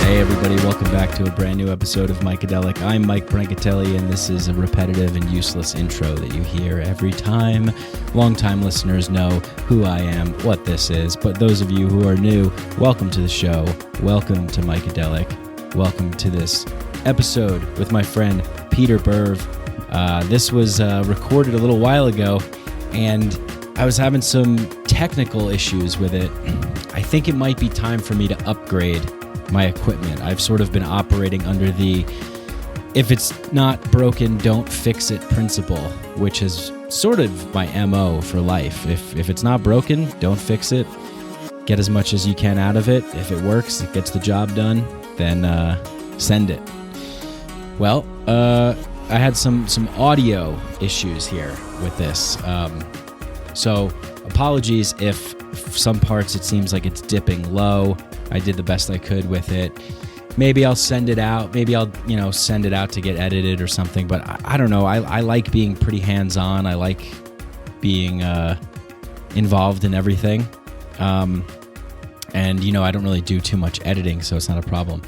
Hey everybody, welcome back to a brand new episode of Micadelic. I'm Mike Brancatelli, and this is a repetitive and useless intro that you hear every time. Long-time listeners know who I am, what this is, but those of you who are new, welcome to the show. Welcome to Micadelic. Welcome to this episode with my friend Peter Berv. This was recorded a little while ago, and I was having some technical issues with it. I think it might be time for me to upgrade my equipment. I've sort of been operating under the if it's not broken, don't fix it principle, which is sort of my MO for life. If it's not broken, don't fix it. Get as much as you can out of it. If it works, it gets the job done, then send it. Well, I had some audio issues here with this. So apologies if some parts it seems like it's dipping low. I did the best I could with it. Maybe I'll send it out. Maybe I'll, send it out to get edited or something. But I don't know. I like being pretty hands-on. I like being involved in everything. And, I don't really do too much editing, so it's not a problem.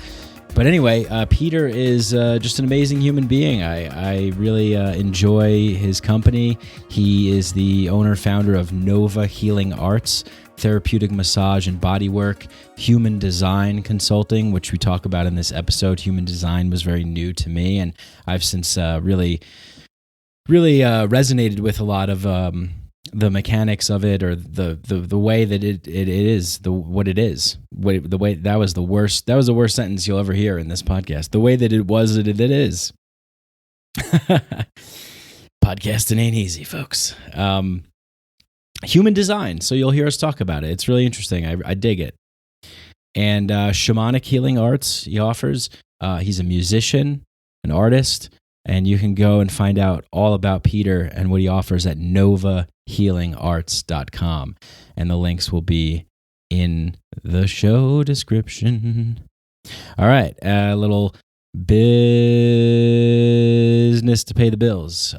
But anyway, Peter is just an amazing human being. I really enjoy his company. He is the owner-founder of Nova Healing Arts, therapeutic massage and bodywork, human design consulting, which we talk about in this episode. Human design was very new to me, and I've since really resonated with a lot of the mechanics of it, or the way that it is, what it is. The way that was the worst sentence you'll ever hear in this podcast. The way that it was that it is. Podcasting ain't easy, folks. Human design. So you'll hear us talk about it. It's really interesting. I dig it. And Shamanic healing arts he offers. He's a musician, an artist, and you can go and find out all about Peter and what he offers at novahealingarts.com. And the links will be in the show description. All right, a little business to pay the bills.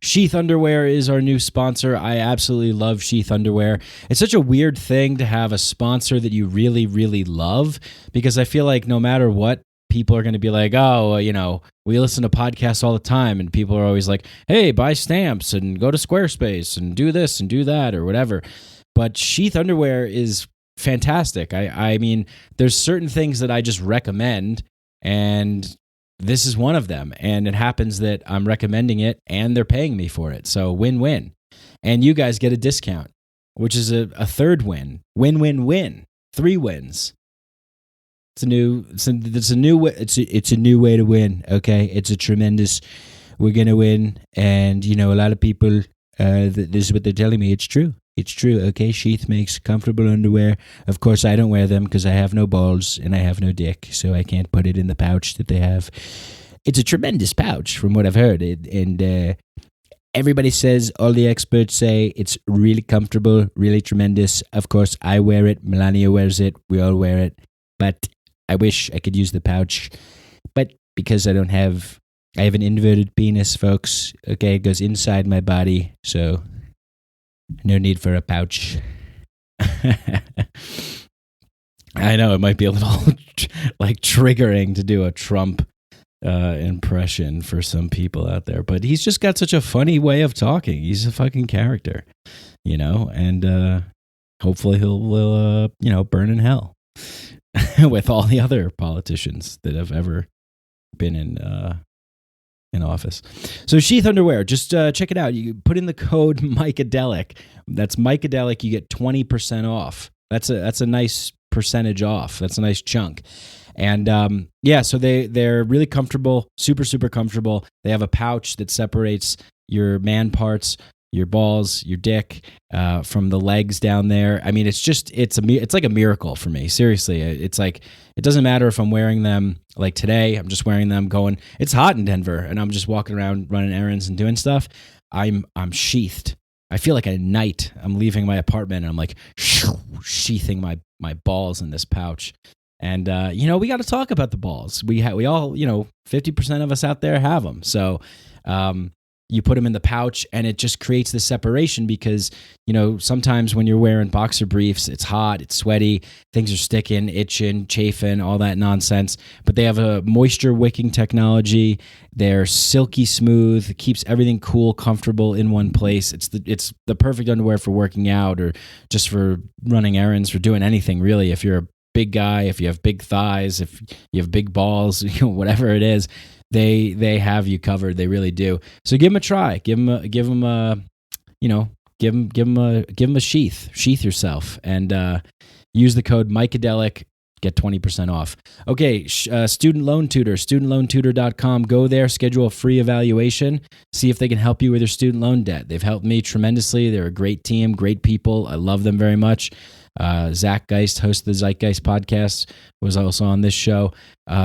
Sheath Underwear is our new sponsor. I absolutely love Sheath Underwear. It's such a weird thing to have a sponsor that you really, really love, because I feel like no matter what, people are going to be like, oh, we listen to podcasts all the time, and people are always like, hey, buy stamps and go to Squarespace and do this and do that or whatever. But Sheath Underwear is fantastic. I mean, there's certain things that I just recommend, and this is one of them, and it happens that I'm recommending it and they're paying me for it. So win-win. And you guys get a discount, which is a third win. Win-win-win. 3 wins. It's a new way to win, okay? It's a tremendous, we're going to win. And, a lot of people, this is what they're telling me. It's true. It's true, okay? Sheath makes comfortable underwear. Of course, I don't wear them because I have no balls and I have no dick, so I can't put it in the pouch that they have. It's a tremendous pouch from what I've heard. And everybody says, all the experts say, it's really comfortable, really tremendous. Of course, I wear it. Melania wears it. We all wear it. But I wish I could use the pouch. But because I have an inverted penis, folks. Okay, it goes inside my body, so no need for a pouch. I know it might be a little triggering to do a Trump impression for some people out there, but he's just got such a funny way of talking. He's a fucking character, and hopefully he'll burn in hell with all the other politicians that have ever been in office. So Sheath Underwear, just check it out. You put in the code Micadelic. That's Micadelic. You get 20% off. That's a nice percentage off. That's a nice chunk. And so they're really comfortable, super, super comfortable. They have a pouch that separates your man parts, your balls, your dick, from the legs down there. I mean, it's like a miracle for me. Seriously, it's like, it doesn't matter if I'm wearing them like today. I'm just wearing them going, it's hot in Denver, and I'm just walking around running errands and doing stuff. I'm sheathed. I feel like a knight. I'm leaving my apartment and I'm like sheathing my balls in this pouch. And we got to talk about the balls. We all 50% of us out there have them. So you put them in the pouch, and it just creates the separation because, sometimes when you're wearing boxer briefs, it's hot, it's sweaty, things are sticking, itching, chafing, all that nonsense. But they have a moisture wicking technology. They're silky smooth. It keeps everything cool, comfortable in one place. It's the perfect underwear for working out or just for running errands, for doing anything really. If you're a big guy, if you have big thighs, if you have big balls, whatever it is, they have you covered. They really do. So give them a try. Give them a sheath. Sheath yourself and use the code Micadelic. Get 20% off. Okay, student loan tutor, studentloantutor.com. Go there, schedule a free evaluation, see if they can help you with your student loan debt. They've helped me tremendously. They're a great team, great people. I love them very much. Zach Geist, host of the Zeitgeist podcast, was also on this show.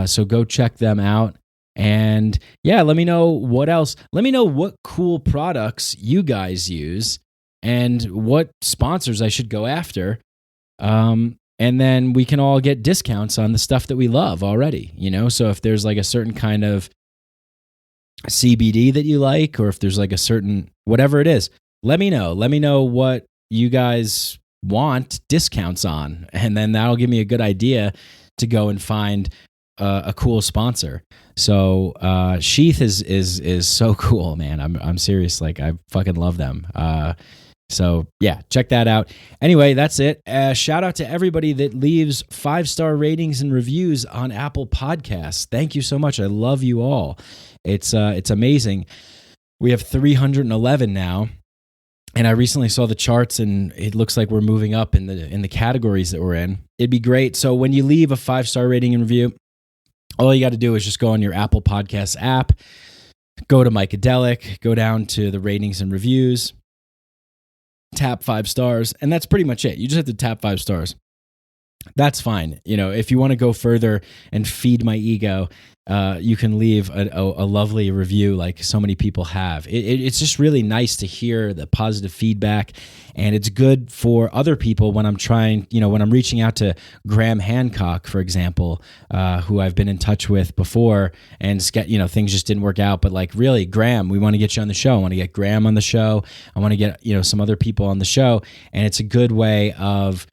So go check them out. And yeah, let me know what else. Let me know what cool products you guys use and what sponsors I should go after. And then we can all get discounts on the stuff that we love already, So if there's like a certain kind of CBD that you like, or if there's like a certain, whatever it is, let me know. Let me know what you guys want discounts on. And then that'll give me a good idea to go and find a cool sponsor. So Sheath is so cool, man. I'm serious. Like, I fucking love them. So yeah, check that out. Anyway, that's it. Shout out to everybody that leaves 5-star ratings and reviews on Apple Podcasts. Thank you so much. I love you all. It's amazing. We have 311 now. And I recently saw the charts, and it looks like we're moving up in the categories that we're in. It'd be great. So when you leave a 5-star rating and review, all you got to do is just go on your Apple Podcasts app, go to Micadelic, go down to the ratings and reviews, tap 5 stars, and that's pretty much it. You just have to tap 5 stars. That's fine. If you want to go further and feed my ego, you can leave a lovely review like so many people have. It's just really nice to hear the positive feedback, and it's good for other people when I'm trying, when I'm reaching out to Graham Hancock, for example, who I've been in touch with before, and things just didn't work out. But like, really, Graham, we want to get you on the show. I want to get Graham on the show. I want to get, some other people on the show. And it's a good way of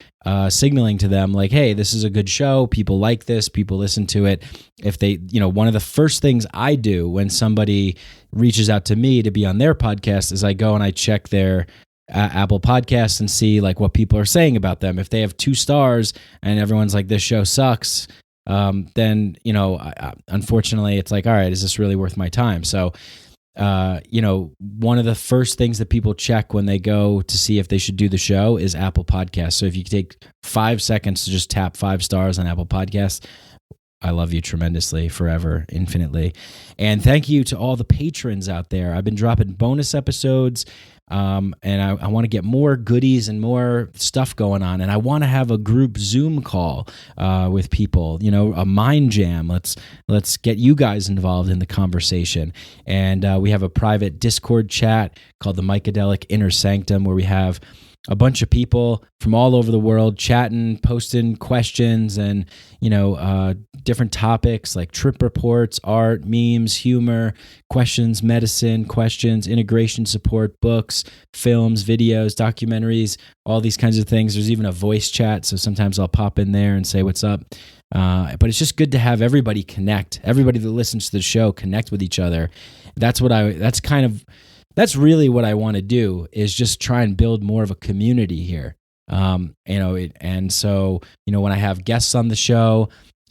signaling to them like, hey, this is a good show. People like this. People listen to it. If they, one of the first things I do when somebody reaches out to me to be on their podcast is I go and I check their Apple Podcasts and see like what people are saying about them. If they have 2 stars and everyone's like, this show sucks, then, unfortunately it's like, all right, is this really worth my time? So, one of the first things that people check when they go to see if they should do the show is Apple Podcasts. So if you take 5 seconds to just tap 5 stars on Apple Podcasts, I love you tremendously, forever, infinitely. And thank you to all the patrons out there. I've been dropping bonus episodes, and I want to get more goodies and more stuff going on. And I want to have a group Zoom call with people, a mind jam. Let's get you guys involved in the conversation. And we have a private Discord chat called the Micadelic Inner Sanctum, where we have a bunch of people from all over the world chatting, posting questions and, different topics like trip reports, art, memes, humor, questions, medicine, questions, integration support, books, films, videos, documentaries, all these kinds of things. There's even a voice chat. So sometimes I'll pop in there and say, what's up? But it's just good to have everybody connect. Everybody that listens to the show connect with each other. That's really what I want to do, is just try and build more of a community here. And so, when I have guests on the show,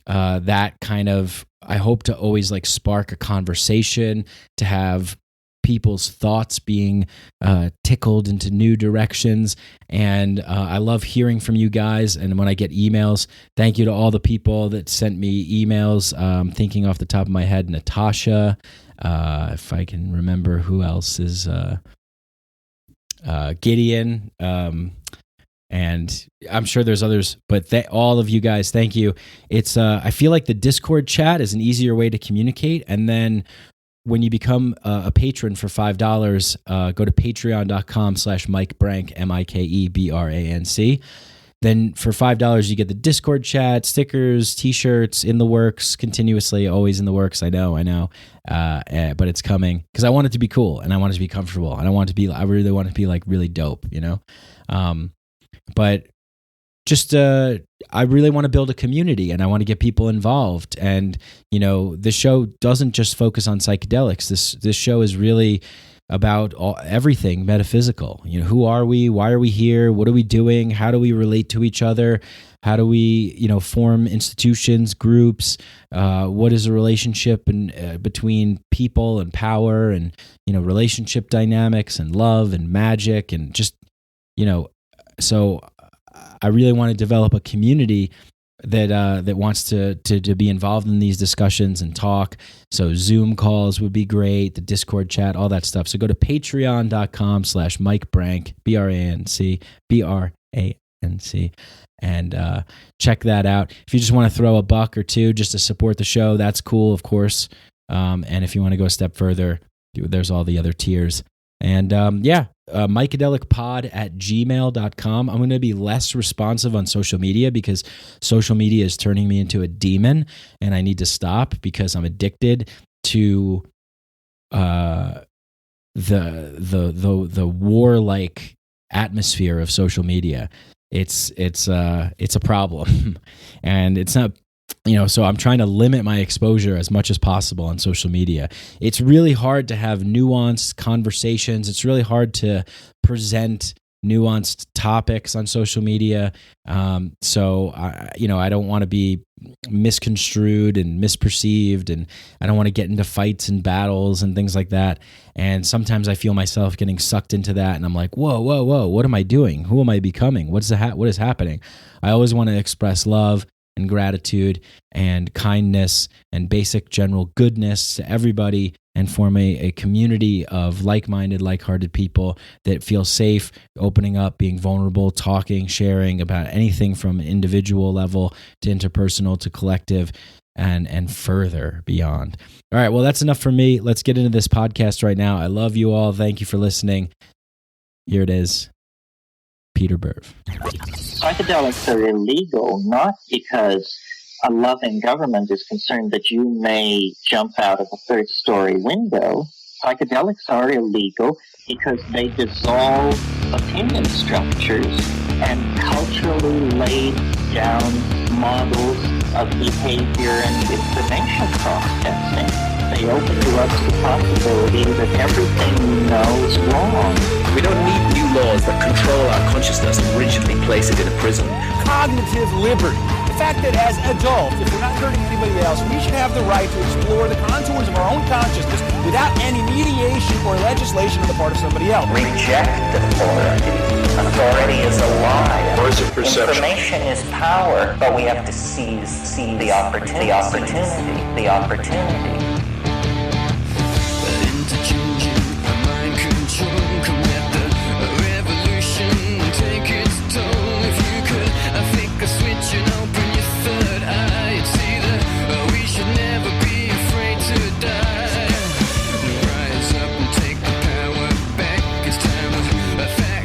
that kind of, I hope to always like spark a conversation, to have people's thoughts being tickled into new directions. And I love hearing from you guys. And when I get emails, thank you to all the people that sent me emails. Thinking off the top of my head, Natasha, if I can remember who else is Gideon, and I'm sure there's others, but all of you guys, thank you. It's I feel like the Discord chat is an easier way to communicate. And then when you become a patron for $5, go to patreon.com/MikeBrank, MikeBranc. then for $5, you get the Discord chat, stickers, T-shirts in the works, continuously, always in the works. I know, but it's coming because I want it to be cool and I want it to be comfortable and I really want it to be like really dope, But just I really want to build a community and I want to get people involved. And this show doesn't just focus on psychedelics. This show is really about everything metaphysical. Who are we? Why are we here? What are we doing? How do we relate to each other? How do we, form institutions, groups? What is a relationship between people and power, and relationship dynamics and love and magic, and just So I really want to develop a community that wants to be involved in these discussions and talk. So Zoom calls would be great, the Discord chat, all that stuff. So go to patreon.com/MikeBrank, BRANC, and check that out. If you just want to throw a buck or two just to support the show, that's cool, of course. And if you want to go a step further, there's all the other tiers. And mykedelicpod@gmail.com. I'm going to be less responsive on social media because social media is turning me into a demon, and I need to stop because I'm addicted to the warlike atmosphere of social media. It's a problem, and it's not. So I'm trying to limit my exposure as much as possible on social media. It's really hard to have nuanced conversations. It's really hard to present nuanced topics on social media. So I don't want to be misconstrued and misperceived, and I don't want to get into fights and battles and things like that. And sometimes I feel myself getting sucked into that, and I'm like, whoa, what am I doing? Who am I becoming? What is happening? I always want to express love and gratitude and kindness and basic general goodness to everybody, and form a community of like-minded, like-hearted people that feel safe opening up, being vulnerable, talking, sharing about anything from individual level to interpersonal to collective and further beyond. All right, well, that's enough for me. Let's get into this podcast right now. I love you all. Thank you for listening. Here it is. Peter Berv. Psychedelics are illegal not because a loving government is concerned that you may jump out of a third-story window. Psychedelics are illegal because they dissolve opinion structures and culturally laid down models of behavior and information processing. They open to us the possibility that everything we know is wrong. We don't need new laws that control our consciousness and rigidly place it in a prison. Cognitive liberty. The fact that as adults, if we're not hurting anybody else, we should have the right to explore the contours of our own consciousness without any mediation or legislation on the part of somebody else. Reject authority. Authority is a lie. Or is it perception? Information is power, but we have to seize the opportunity.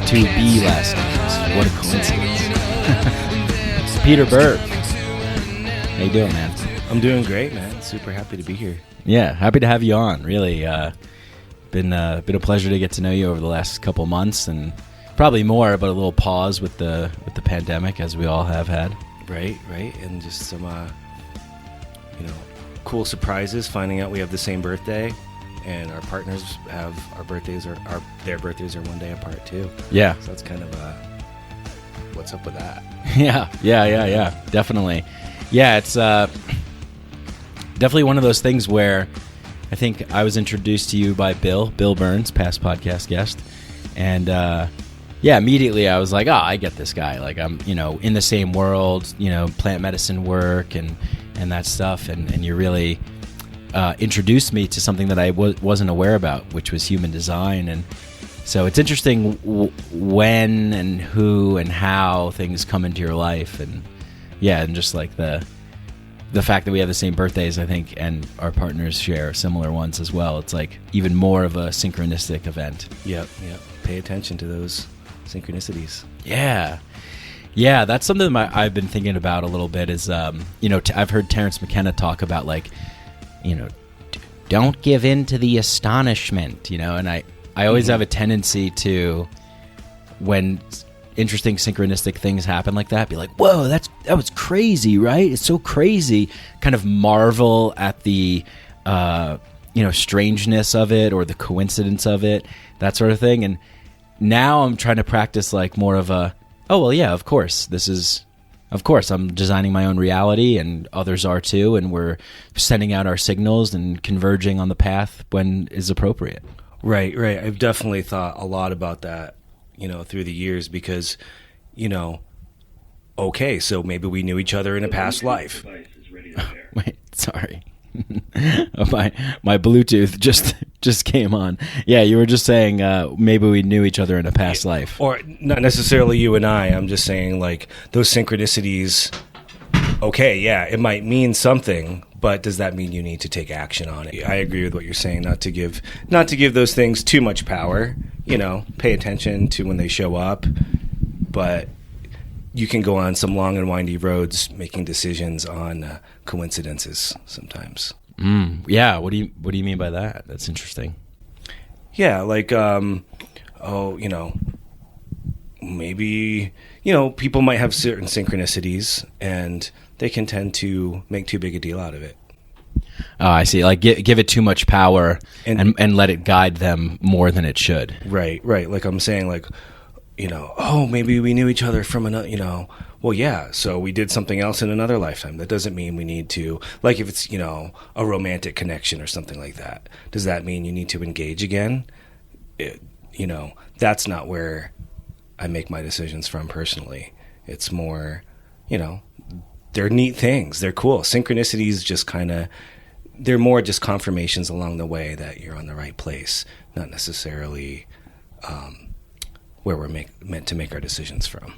To be last names. What a coincidence. Peter Berv. How you doing, man? I'm doing great, man. Super happy to be here. Yeah, happy to have you on. Really, been a pleasure to get to know you over the last couple months, and probably more, but a little pause with the pandemic, as we all have had. Right, and just some cool surprises. Finding out we have the same birthday, and our partners have their birthdays are one day apart too. Yeah, so that's kind of what's up with that. Yeah, definitely. Yeah, it's definitely one of those things where I think I was introduced to you by Bill Burns, past podcast guest, and immediately I was like, I get this guy. Like, I'm in the same world, plant medicine work and that stuff, and you really introduced me to something that I wasn't aware about, which was human design. And so it's interesting when and who and how things come into your life, and just like the fact that we have the same birthdays, I think, and our partners share similar ones as well. It's like even more of a synchronistic event. Yep. Pay attention to those synchronicities. Yeah. Yeah, that's something I've been thinking about a little bit is, I've heard Terence McKenna talk about, like, don't give in to the astonishment, and I always have a tendency to, when interesting synchronistic things happen like that, be like, whoa, that was crazy, right? It's so crazy. Kind of marvel at the, strangeness of it or the coincidence of it, that sort of thing. And now I'm trying to practice like more of a, oh, well, yeah, of course, I'm designing my own reality and others are too. And we're sending out our signals and converging on the path when is appropriate. Right. I've definitely thought a lot about that, through the years because, okay, so maybe we knew each other in a past life. Wait, sorry. my Bluetooth just came on. Yeah, you were just saying maybe we knew each other in a past life. Or not necessarily you and I. I'm just saying like those synchronicities, okay, yeah, it might mean something, but does that mean you need to take action on it? I agree with what you're saying, not to give those things too much power, pay attention to when they show up, but you can go on some long and windy roads making decisions on coincidences sometimes. Yeah, what do you mean by that? That's interesting. Yeah, like maybe people might have certain synchronicities and they can tend to make too big a deal out of it. Oh, I see. Like give it too much power and let it guide them more than it should. Right. Like I'm saying, like, maybe we knew each other from another, well, yeah, so we did something else in another lifetime. That doesn't mean we need to, like if it's, a romantic connection or something like that. Does that mean you need to engage again? That's not where I make my decisions from personally. It's more, they're neat things. They're cool. Synchronicities just they're more just confirmations along the way that you're on the right place, not necessarily where we're meant to make our decisions from.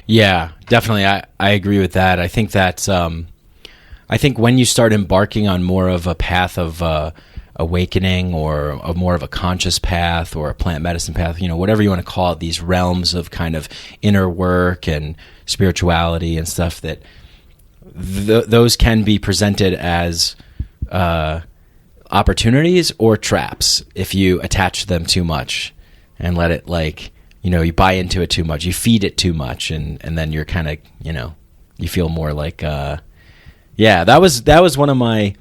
Yeah, definitely. I agree with that. I think that's, I think when you start embarking on more of a path of awakening or more of a conscious path or a plant medicine path, whatever you want to call it, these realms of kind of inner work and spirituality and stuff, that those can be presented as opportunities or traps if you attach them too much and let it you buy into it too much, you feed it too much, and then you're kind of, you feel more like, that was one of my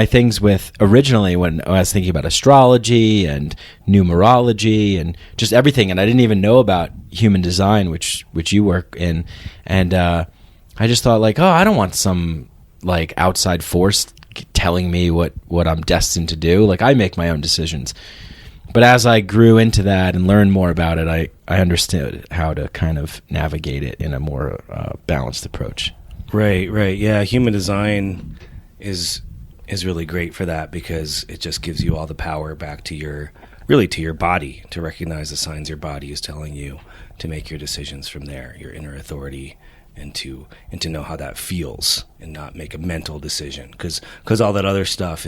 things with originally when I was thinking about astrology and numerology and just everything, and I didn't even know about human design, which you work in, and I just thought like, oh, I don't want some like outside force telling me what I'm destined to do. Like I make my own decisions. But as I grew into that and learned more about it, I understood how to kind of navigate it in a more balanced approach. Right. Yeah, human design is really great for that because it just gives you all the power back to your body to recognize the signs your body is telling you to make your decisions from there, your inner authority, and to know how that feels and not make a mental decision because all that other stuff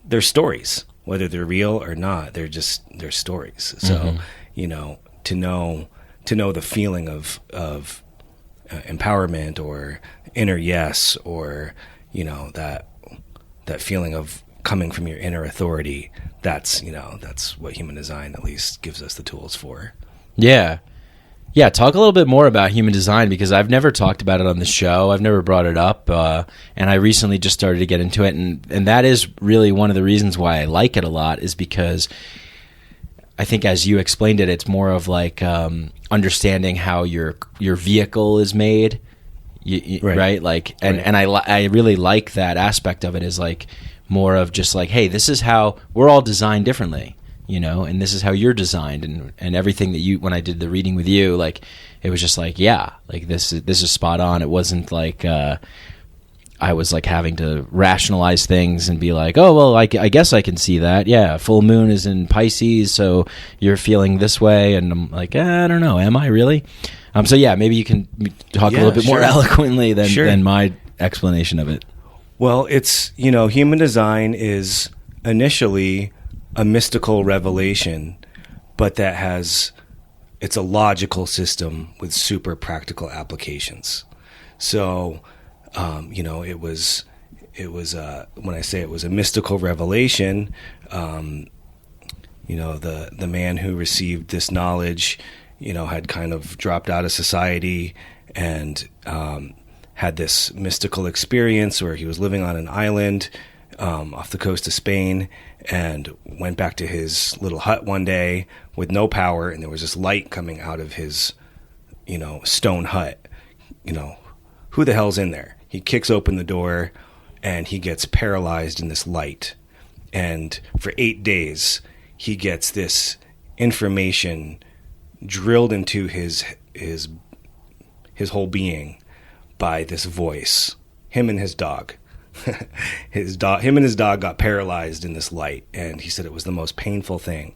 they're stories. Whether they're real or not, they're stories. So, to know the feeling of empowerment or inner yes, or that feeling of coming from your inner authority. That's what human design at least gives us the tools for. Yeah. Talk a little bit more about human design because I've never talked about it on the show. I've never brought it up, and I recently just started to get into it, and that is really one of the reasons why I like it a lot is because I think, as you explained it, it's more of like understanding how your vehicle is made, right? Like, and I really like that aspect of it. Is like more of just like, hey, this is how we're all designed differently. And this is how you're designed, and everything that when I did the reading with you, like, it was just like, yeah, like this is spot on. It wasn't like, I was like having to rationalize things and be like, oh, well, I guess I can see that. Yeah. Full moon is in Pisces. So you're feeling this way. And I'm like, I don't know. Am I really? So yeah, maybe you can talk a little bit more eloquently than my explanation of it. Well, it's, human design is initially a mystical revelation, but that has it's a logical system with super practical applications. So, it was when I say it was a mystical revelation, the man who received this knowledge, had kind of dropped out of society and had this mystical experience where he was living on an island off the coast of Spain, and went back to his little hut one day with no power, and there was this light coming out of his, stone hut. Who the hell's in there? He kicks open the door, and he gets paralyzed in this light. And for 8 days, he gets this information drilled into his whole being by this voice. Him and his dog. Him and his dog got paralyzed in this light, and he said it was the most painful thing.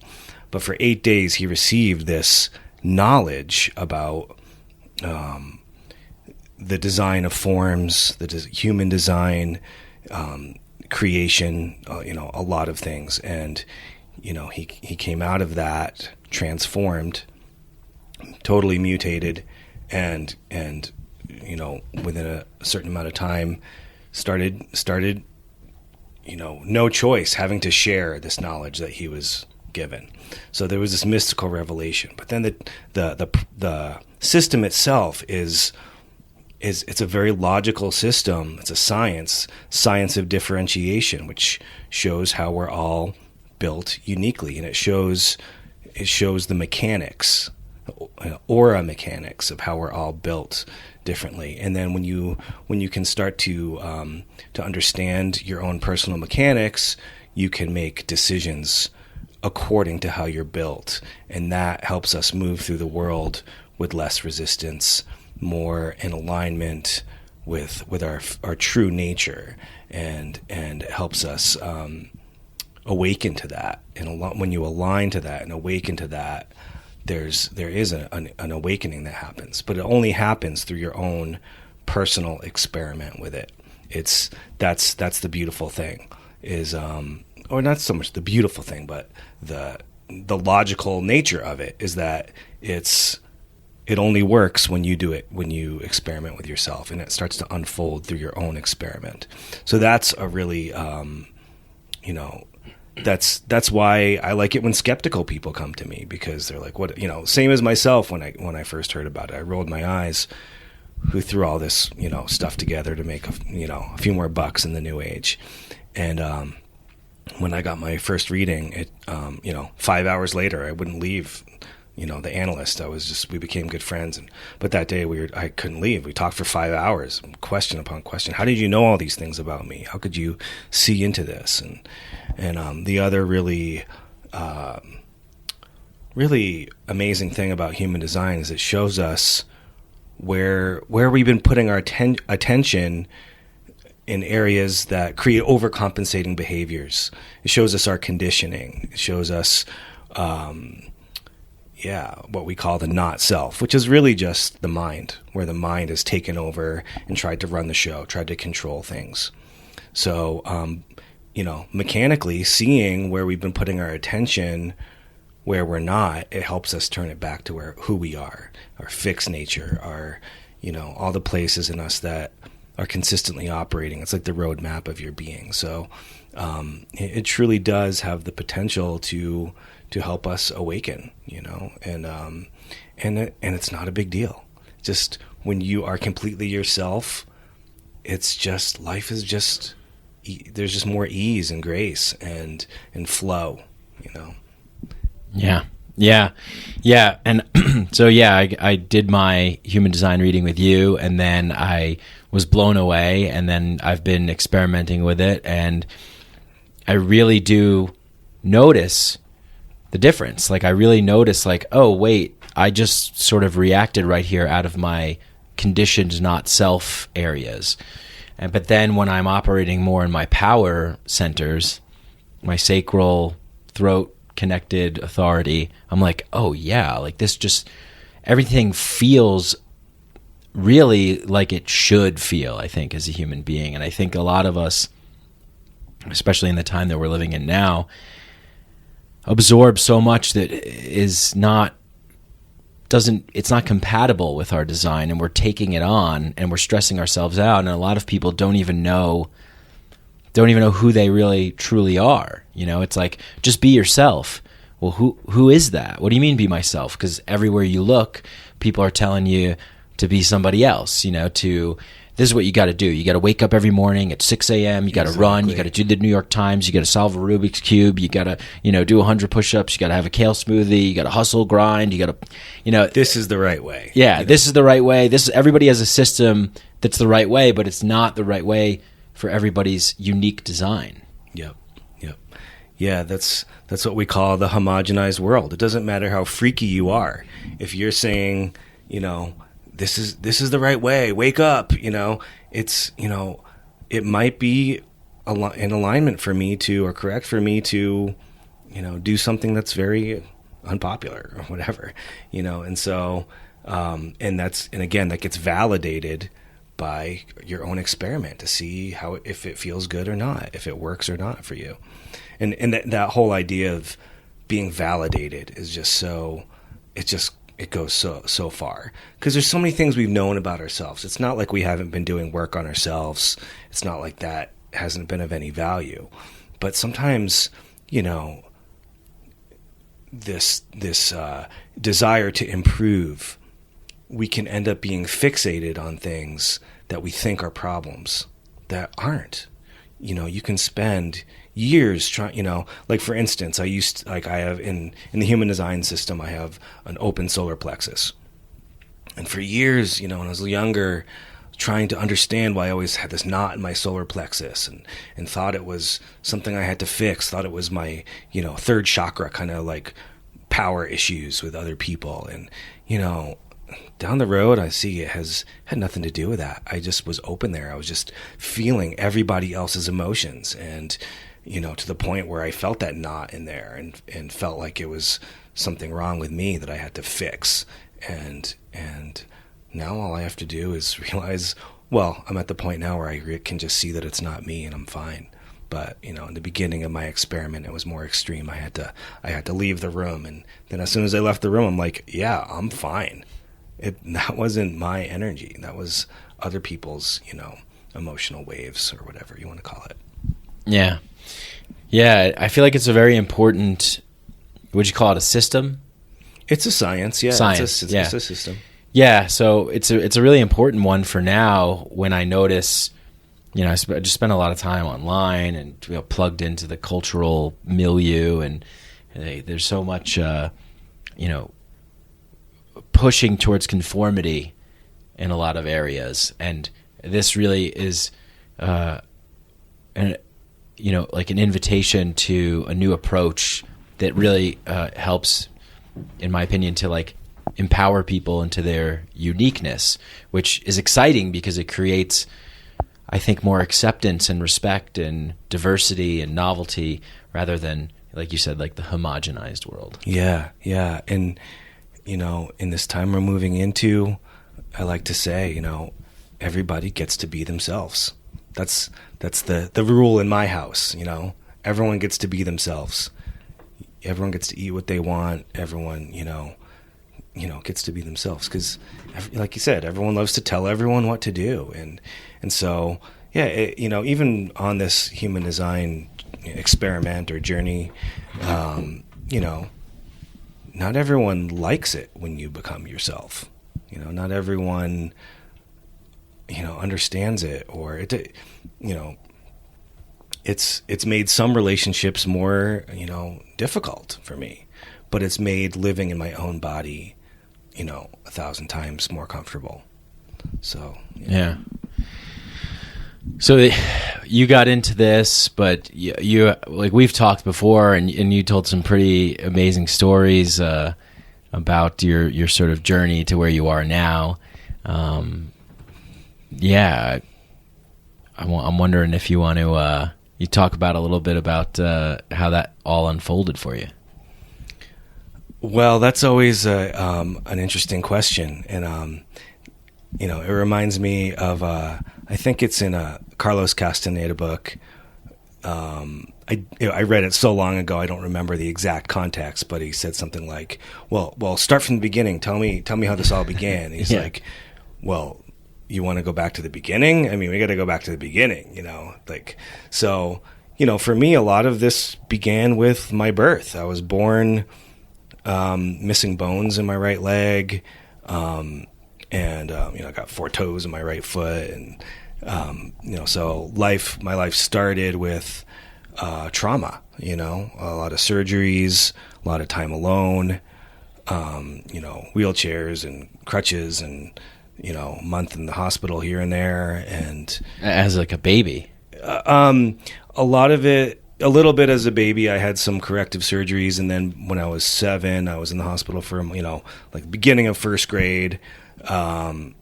But for 8 days, he received this knowledge about the design of forms, the human design, creation, a lot of things. And, he came out of that transformed, totally mutated, and within a certain amount of time, started, no choice, having to share this knowledge that he was given. So there was this mystical revelation. But then the system itself it's a very logical system. It's a science of differentiation, which shows how we're all built uniquely, and it shows the mechanics, aura mechanics of how we're all built differently. And then when you can start to understand your own personal mechanics, you can make decisions according to how you're built, and that helps us move through the world with less resistance, more in alignment with our true nature, and it helps us awaken to that. And when you align to that and awaken to that, there is an awakening that happens, but it only happens through your own personal experiment with it. That's the beautiful thing, or not so much the beautiful thing, but the logical nature of it is that it only works when you do it, when you experiment with yourself, and it starts to unfold through your own experiment. So that's a really, that's why I like it when skeptical people come to me, because they're like, what, same as myself when I first heard about it. I rolled my eyes. Who threw all this, stuff together to make a few more bucks in the new age. And when I got my first reading, 5 hours later, I wouldn't leave, the analyst. We became good friends. But that day I couldn't leave. We talked for 5 hours, question upon question. How did you know all these things about me? How could you see into this? And the other really, really amazing thing about human design is it shows us where we've been putting our attention in areas that create overcompensating behaviors. It shows us our conditioning. It shows us, what we call the not self, which is really just the mind, where the mind has taken over and tried to run the show, tried to control things. So, mechanically seeing where we've been putting our attention where we're not, it helps us turn it back to who we are, our fixed nature, our, all the places in us that are consistently operating. It's like the roadmap of your being. So it truly does have the potential to help us awaken, and it's not a big deal. Just when you are completely yourself, it's just, life is just, there's just more ease and grace and flow, Yeah. And so, I did my human design reading with you, and then I was blown away, and then I've been experimenting with it, and I really do notice the difference. Like, I really notice, like, oh, wait, I just sort of reacted right here out of my conditioned not self areas. But then when I'm operating more in my power centers, my sacral, throat, connected authority, I'm like, oh yeah, like this just, everything feels really like it should feel, I think, as a human being. And I think a lot of us, especially in the time that we're living in now, absorb so much that is not it's not compatible with our design, and we're taking it on and we're stressing ourselves out, and a lot of people don't even know who they really truly are. It's like, just be yourself. Well, who is that? What do you mean be myself? Because everywhere you look, people are telling you to be somebody else, this is what you got to do. You got to wake up every morning at 6 a.m. You got to run. You got to do the New York Times. You got to solve a Rubik's Cube. You got to, do 100 push-ups. You got to have a kale smoothie. You got to hustle, grind. You got to, This is the right way. Yeah, this is the right way. Everybody has a system that's the right way, but it's not the right way for everybody's unique design. Yep. Yeah, that's what we call the homogenized world. It doesn't matter how freaky you are. If you're saying, this is the right way, wake up, it's, it might be in alignment for me to, or correct for me to, do something that's very unpopular or whatever, and so, and again, that gets validated by your own experiment to see if it feels good or not, if it works or not for you. And that whole idea of being validated is just it goes so far, because there's so many things we've known about ourselves. It's not like we haven't been doing work on ourselves. It's not like that hasn't been of any value. But sometimes, this desire to improve, we can end up being fixated on things that we think are problems that aren't. You can spend years trying, like for instance, I have in the human design system, I have an open solar plexus. And for years, when I was younger, trying to understand why I always had this knot in my solar plexus and thought it was something I had to fix, thought it was my, third chakra kind of like power issues with other people. And, down the road, I see it had nothing to do with that. I just was open there. I was just feeling everybody else's emotions, and to the point where I felt that knot in there and felt like it was something wrong with me that I had to fix. And now all I have to do is realize, well, I'm at the point now where I can just see that it's not me and I'm fine. But, in the beginning of my experiment, it was more extreme. I had to leave the room, and then as soon as I left the room, I'm like, yeah, I'm fine. That wasn't my energy. That was other people's, emotional waves or whatever you want to call it. Yeah. Yeah, I feel like it's a very important, would you call it a system? It's a science, yeah. Science, it's a system. Yeah, so it's a really important one for now when I notice, I just spend a lot of time online and plugged into the cultural milieu, and there's so much, pushing towards conformity in a lot of areas, and this really is, like an invitation to a new approach that really helps, in my opinion, to like empower people into their uniqueness, which is exciting because it creates, I think, more acceptance and respect and diversity and novelty rather than, like you said, like the homogenized world. Yeah. And, in this time we're moving into, I like to say, everybody gets to be themselves. That's the rule in my house, Everyone gets to be themselves. Everyone gets to eat what they want. Everyone, gets to be themselves, because, like you said, everyone loves to tell everyone what to do, and so even on this human design experiment or journey, not everyone likes it when you become yourself. Not everyone, understands it, or it's made some relationships more, difficult for me, but it's made living in my own body, 1,000 times more comfortable. So, yeah. So you got into this, but you like we've talked before, and you told some pretty amazing stories about your sort of journey to where you are now. I'm wondering if you want to you talk about a little bit about how that all unfolded for you. Well, that's always an interesting question, and it reminds me of I think it's in a Carlos Castaneda book I read it so long ago I don't remember the exact context, but he said something like, "Well, start from the beginning. Tell me how this all began." And he's like, "Well, you want to go back to the beginning? I mean, we got to go back to the beginning, like so." For me, a lot of this began with my birth. I was born missing bones in my right leg, and I got 4 toes in my right foot, and so my life started with trauma. A lot of surgeries, a lot of time alone, wheelchairs and crutches, and a month in the hospital here and there, and as like a baby. A lot of it, a little bit as a baby. I had some corrective surgeries, and then when I was 7, I was in the hospital for like beginning of first grade. Had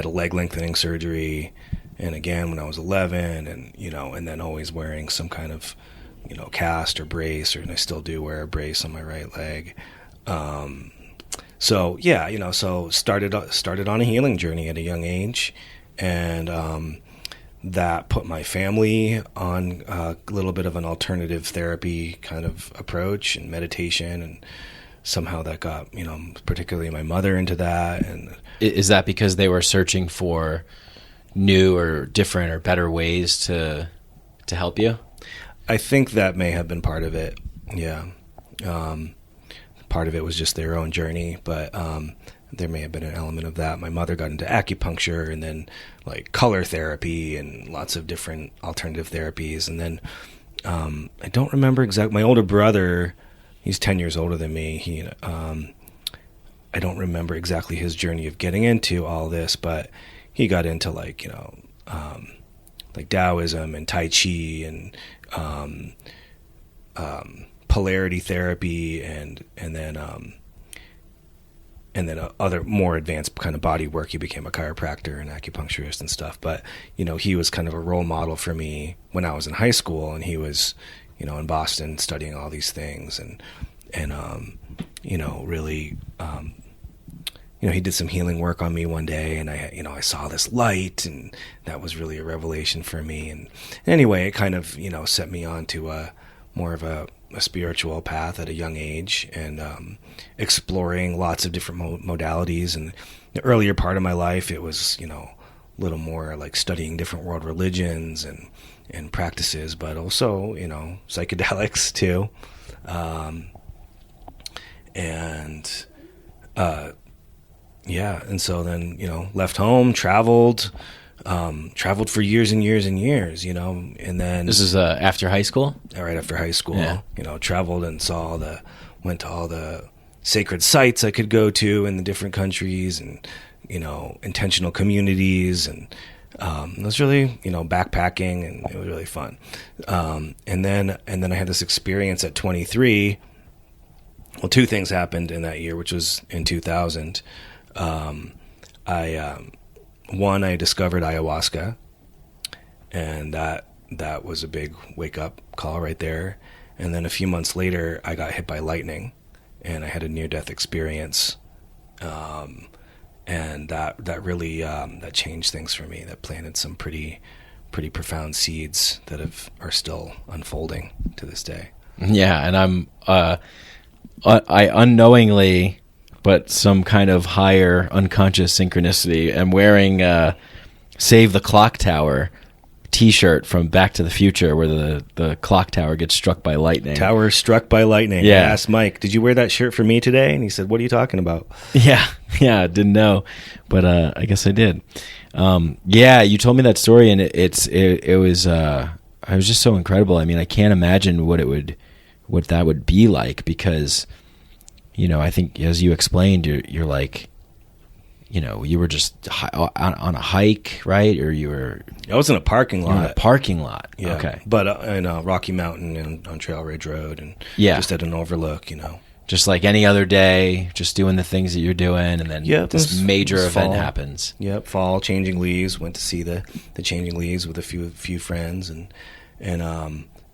a leg lengthening surgery, and again when I was 11, and and then always wearing some kind of cast or brace, and I still do wear a brace on my right leg. So started on a healing journey at a young age, and that put my family on a little bit of an alternative therapy kind of approach and meditation, and somehow that got, particularly my mother into that. And is that because they were searching for new or different or better ways to help you? I think that may have been part of it. Yeah. Part of it was just their own journey, but there may have been an element of that. My mother got into acupuncture, and then like color therapy and lots of different alternative therapies. And then I don't remember exactly. My older brother, he's 10 years older than me. I don't remember exactly his journey of getting into all this, but he got into like Taoism and Tai Chi and polarity therapy, and then other more advanced kind of body work. He became a chiropractor and acupuncturist and stuff. But he was kind of a role model for me when I was in high school, and he was in Boston studying all these things, and really he did some healing work on me one day, and I saw this light, and that was really a revelation for me. And anyway, it kind of set me on to more of a spiritual path at a young age, and exploring lots of different modalities. And the earlier part of my life, it was a little more like studying different world religions and practices, but also psychedelics too. And so then left home, traveled for years and years and years, and then this is after high school. Right after high school, traveled and went to all the sacred sites I could go to in the different countries, and intentional communities, and it was really backpacking, and it was really fun. And then I had this experience at 23. Well, 2 things happened in that year, which was in 2000. I discovered ayahuasca, and that was a big wake-up call right there. And then a few months later, I got hit by lightning, and I had a near-death experience, and that really that changed things for me. That planted some pretty profound seeds that are still unfolding to this day. Yeah, and I unknowingly, but some kind of higher unconscious synchronicity, I'm wearing Save the Clock Tower t-shirt from Back to the Future, where the clock tower gets struck by lightning. Tower struck by lightning. Yeah. I asked Mike, did you wear that shirt for me today? And he said, what are you talking about? Yeah, didn't know, but I guess I did. You told me that story, and it was just so incredible. I mean, I can't imagine what that would be like, because I think as you explained, you're like, you were just on a hike, right? Or I was in a parking lot. In a parking lot. Yeah. Okay. But in Rocky Mountain and on Trail Ridge Road, and just at an overlook, Just like any other day, just doing the things that you're doing, and then this major event happens. Yep, fall, changing leaves. Went to see the changing leaves with a few friends, and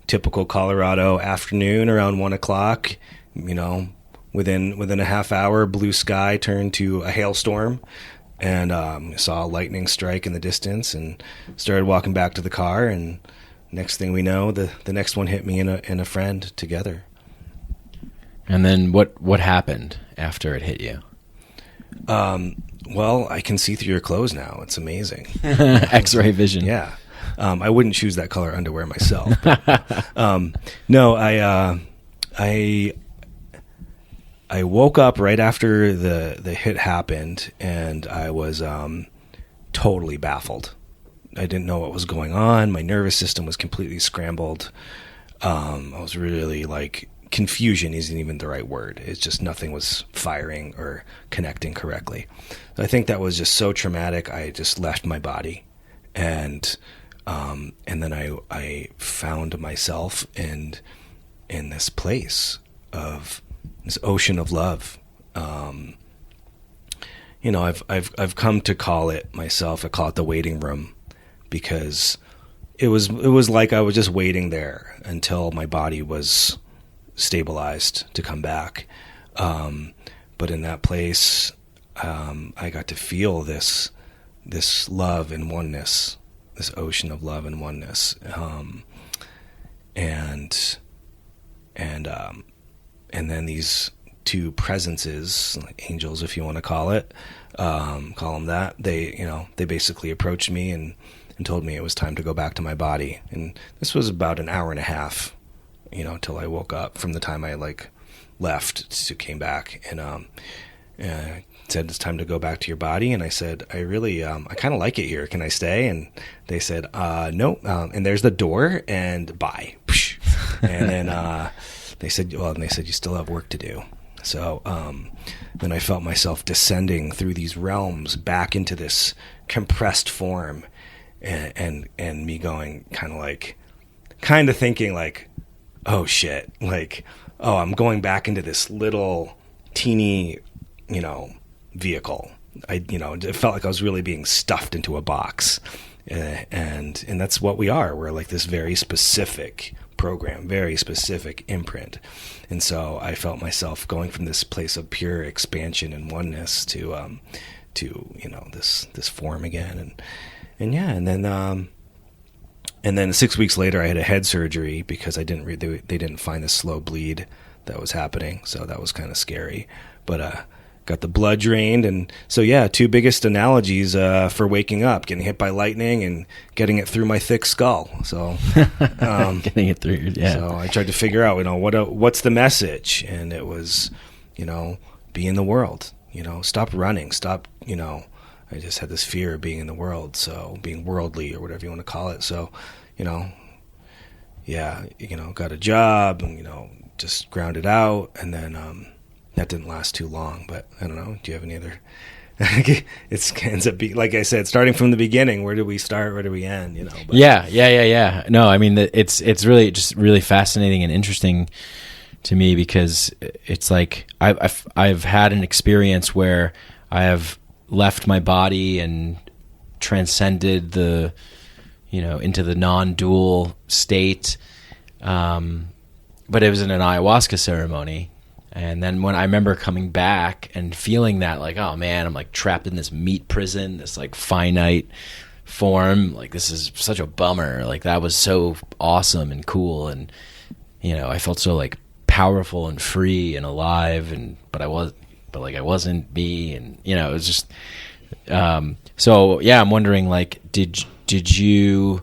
typical Colorado afternoon around 1:00. Within a half hour, blue sky turned to a hailstorm, and saw a lightning strike in the distance, and started walking back to the car, and next thing we know, the next one hit me and a friend together. And then what happened after it hit you? Well, I can see through your clothes now. It's amazing. X-ray vision. Yeah. I wouldn't choose that color underwear myself. But, no, I woke up right after the hit happened, and I was totally baffled. I didn't know what was going on. My nervous system was completely scrambled. I was really like, confusion isn't even the right word. It's just nothing was firing or connecting correctly. I think that was just so traumatic. I just left my body, and then I found myself in this place of this ocean of love. I've come to call it myself. I call it the waiting room, because it was like I was just waiting there until my body was stabilized to come back. But in that place, I got to feel this love and oneness, this ocean of love and oneness, and then these two presences, like angels, if you want to call them that. They basically approached me and told me it was time to go back to my body. And this was about an hour and a half, till I woke up from the time I left to came back, and said it's time to go back to your body. And I said, I really, I kind of like it here. Can I stay? And they said, no. And there's the door, and bye. And then they said, you still have work to do. So then I felt myself descending through these realms back into this compressed form, and me going kind of thinking like, oh shit, I'm going back into this little teeny, vehicle. It felt like I was really being stuffed into a box, and that's what we are. We're like this very specific program, very specific imprint. And so I felt myself going from this place of pure expansion and oneness to this form again, and then 6 weeks later I had a head surgery because they didn't find the slow bleed that was happening, so that was kind of scary. But got the blood drained, and so two biggest analogies for waking up: getting hit by lightning and getting it through my thick skull. So getting it through, yeah. So I tried to figure out, what's the message, and it was, be in the world. Stop running. Stop. I just had this fear of being in the world, so being worldly or whatever you want to call it. So, got a job and just grounded out, and then that didn't last too long. But I don't know. Do you have any other? It ends up being, like I said, starting from the beginning. Where do we start? Where do we end? But. Yeah. No, I mean, it's really just really fascinating and interesting to me, because it's like I've had an experience where I have left my body and transcended the into the non-dual state, but it was in an ayahuasca ceremony. And then when I remember coming back and feeling that, like, oh man, I'm like trapped in this meat prison, this like finite form, like this is such a bummer. Like that was so awesome and cool, and I felt so like powerful and free and alive, but I wasn't me, and it was just so yeah. I'm wondering, like, did you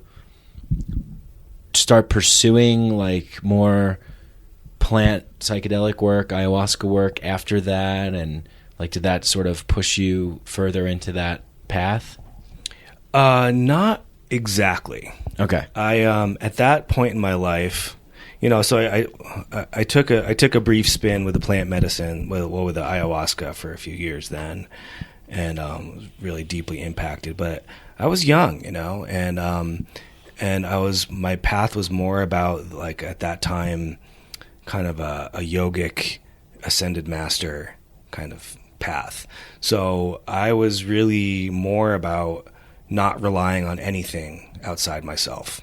start pursuing like more plant psychedelic work, ayahuasca work after that, and like did that sort of push you further into that path? Not exactly. Okay. I at that point in my life, so I took a brief spin with the plant medicine, with the ayahuasca for a few years then, and was really deeply impacted. But I was young, and my path was more about, like, at that time, kind of a yogic ascended master kind of path. So I was really more about not relying on anything outside myself,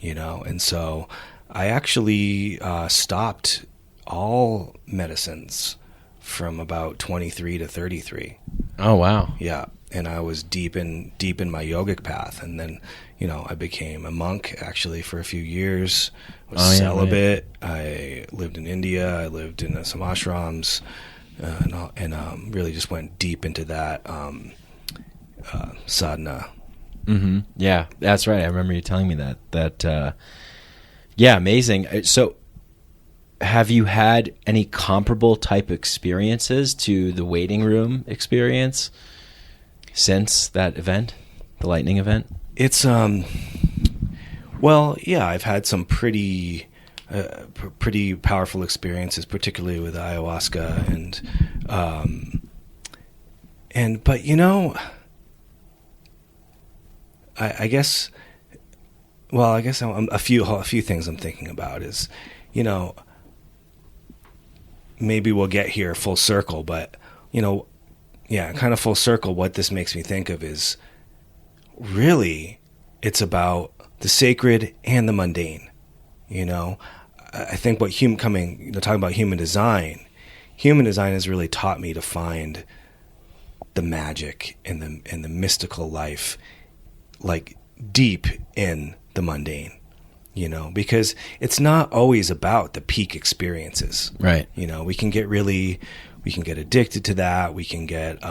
and so I actually stopped all medicines from about 23 to 33. Oh, wow. Yeah. and I was deep in my yogic path. And then, you know, I became a monk actually for a few years. I was celibate. Right. I lived in India. I lived in some ashrams, and really just went deep into that sadhana. Mm-hmm. Yeah, that's right. I remember you telling me that. Yeah, amazing. So, have you had any comparable type experiences to the waiting room experience since that event, the lightning event? It's well, yeah, I've had some pretty powerful experiences, particularly with ayahuasca, and but you know, I guess a few things I'm thinking about is, you know, maybe we'll get here full circle, but you know, yeah, kind of full circle. What this makes me think of is really it's about the sacred and the mundane. You know, I think what talking about human design has really taught me to find the magic and the mystical life, like deep in the mundane, you know, because it's not always about the peak experiences. Right. You know, we can get addicted to that. We can get,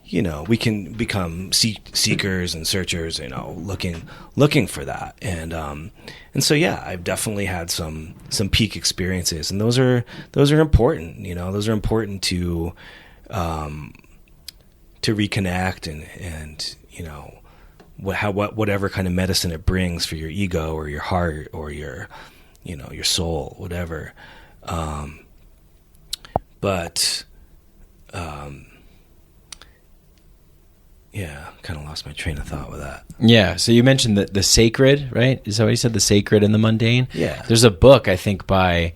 you know, we can become seekers and searchers, you know, looking for that. And so, yeah, I've definitely had some peak experiences, and those are important, you know, those are important to reconnect and, you know, whatever kind of medicine it brings for your ego or your heart or your, you know, your soul, whatever. Yeah, kind of lost my train of thought with that. Yeah, so you mentioned the sacred, right? Is that what you said, the sacred and the mundane? Yeah. There's a book, I think, by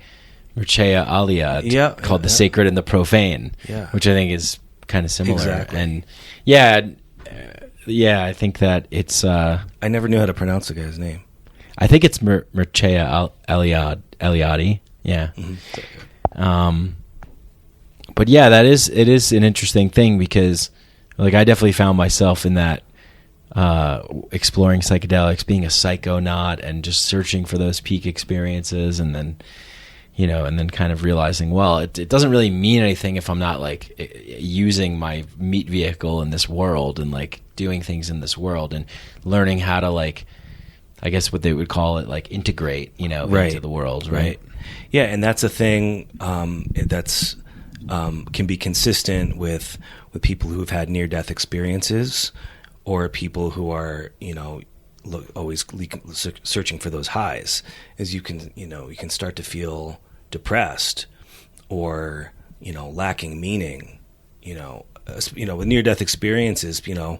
Mircea Eliade called The Sacred and the Profane, which I think is kind of similar. Exactly. And yeah, I think that it's... I never knew how to pronounce the guy's name. I think it's Mircea Eliade. Yeah. Mm-hmm. But yeah, it is an interesting thing because... Like, I definitely found myself in that, exploring psychedelics, being a psychonaut and just searching for those peak experiences. And then, you know, and then kind of realizing, well, it doesn't really mean anything if I'm not like using my meat vehicle in this world and like doing things in this world and learning how to, like, I guess what they would call it, like integrate, you know, into the world. Right. Yeah. And that's a thing, that's, can be consistent with people who have had near-death experiences or people who are, you know, always searching for those highs, is you can start to feel depressed or, you know, lacking meaning, you know, with near-death experiences, you know,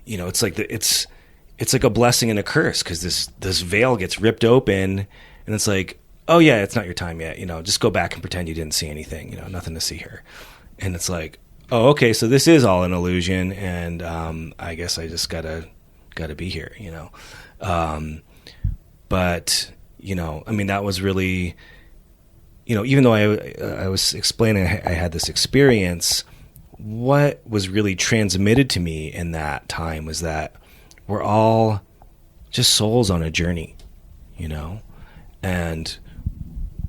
it's like it's like a blessing and a curse, because this veil gets ripped open and it's like, oh yeah, it's not your time yet, you know, just go back and pretend you didn't see anything, you know, nothing to see here. And it's like, oh, okay, so this is all an illusion, and I guess I just gotta be here, you know. But, you know, I mean, that was really, you know, even though I was explaining I had this experience, what was really transmitted to me in that time was that we're all just souls on a journey, you know. And,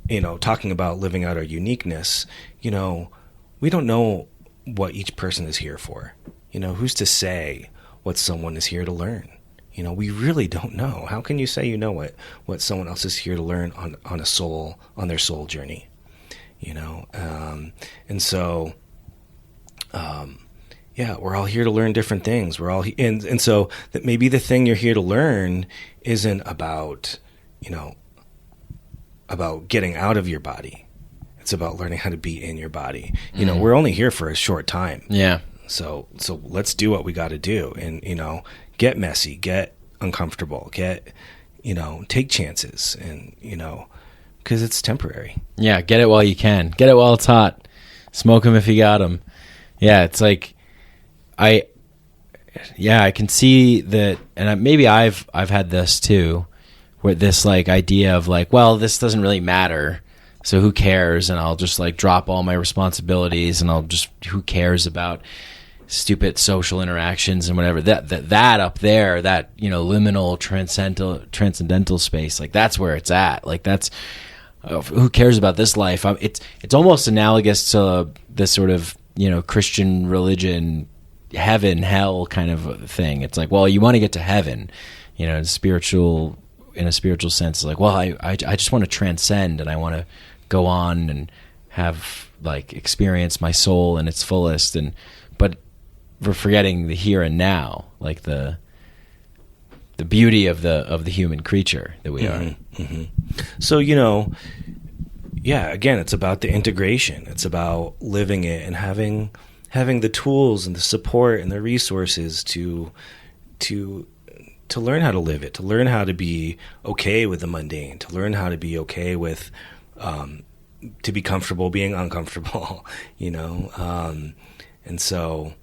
you know, talking about living out our uniqueness, you know, we don't know what each person is here for. You know, who's to say what someone is here to learn? You know, we really don't know. How can you say you know what someone else is here to learn on their soul journey? You know, and so, yeah, we're all here to learn different things. We're all and so that maybe the thing you're here to learn isn't about, you know, about getting out of your body. It's about learning how to be in your body. You know, we're only here for a short time. Yeah. So let's do what we got to do, and, you know, get messy, get uncomfortable, you know, take chances, and, you know, because it's temporary. Yeah. Get it while you can. Get it while it's hot. Smoke them if you got them. Yeah. It's like, I can see that. And maybe I've had this too, where this like idea of like, well, this doesn't really matter, so who cares? And I'll just like drop all my responsibilities, and who cares about, stupid social interactions and whatever, that up there, that, liminal transcendental space, like that's where it's at. Like that's, who cares about this life? It's almost analogous to this sort of, Christian religion, heaven, hell kind of thing. It's like, well, you want to get to heaven, in a spiritual sense. It's like, well, I just want to transcend, and I want to go on and have like experience my soul in its fullest. But we're forgetting the here and now, like the beauty of the human creature that we are. Mm-hmm. So, again, it's about the integration. It's about living it and having the tools and the support and the resources to learn how to live it, to learn how to be okay with the mundane, to learn how to be okay with, to be comfortable being uncomfortable, and so,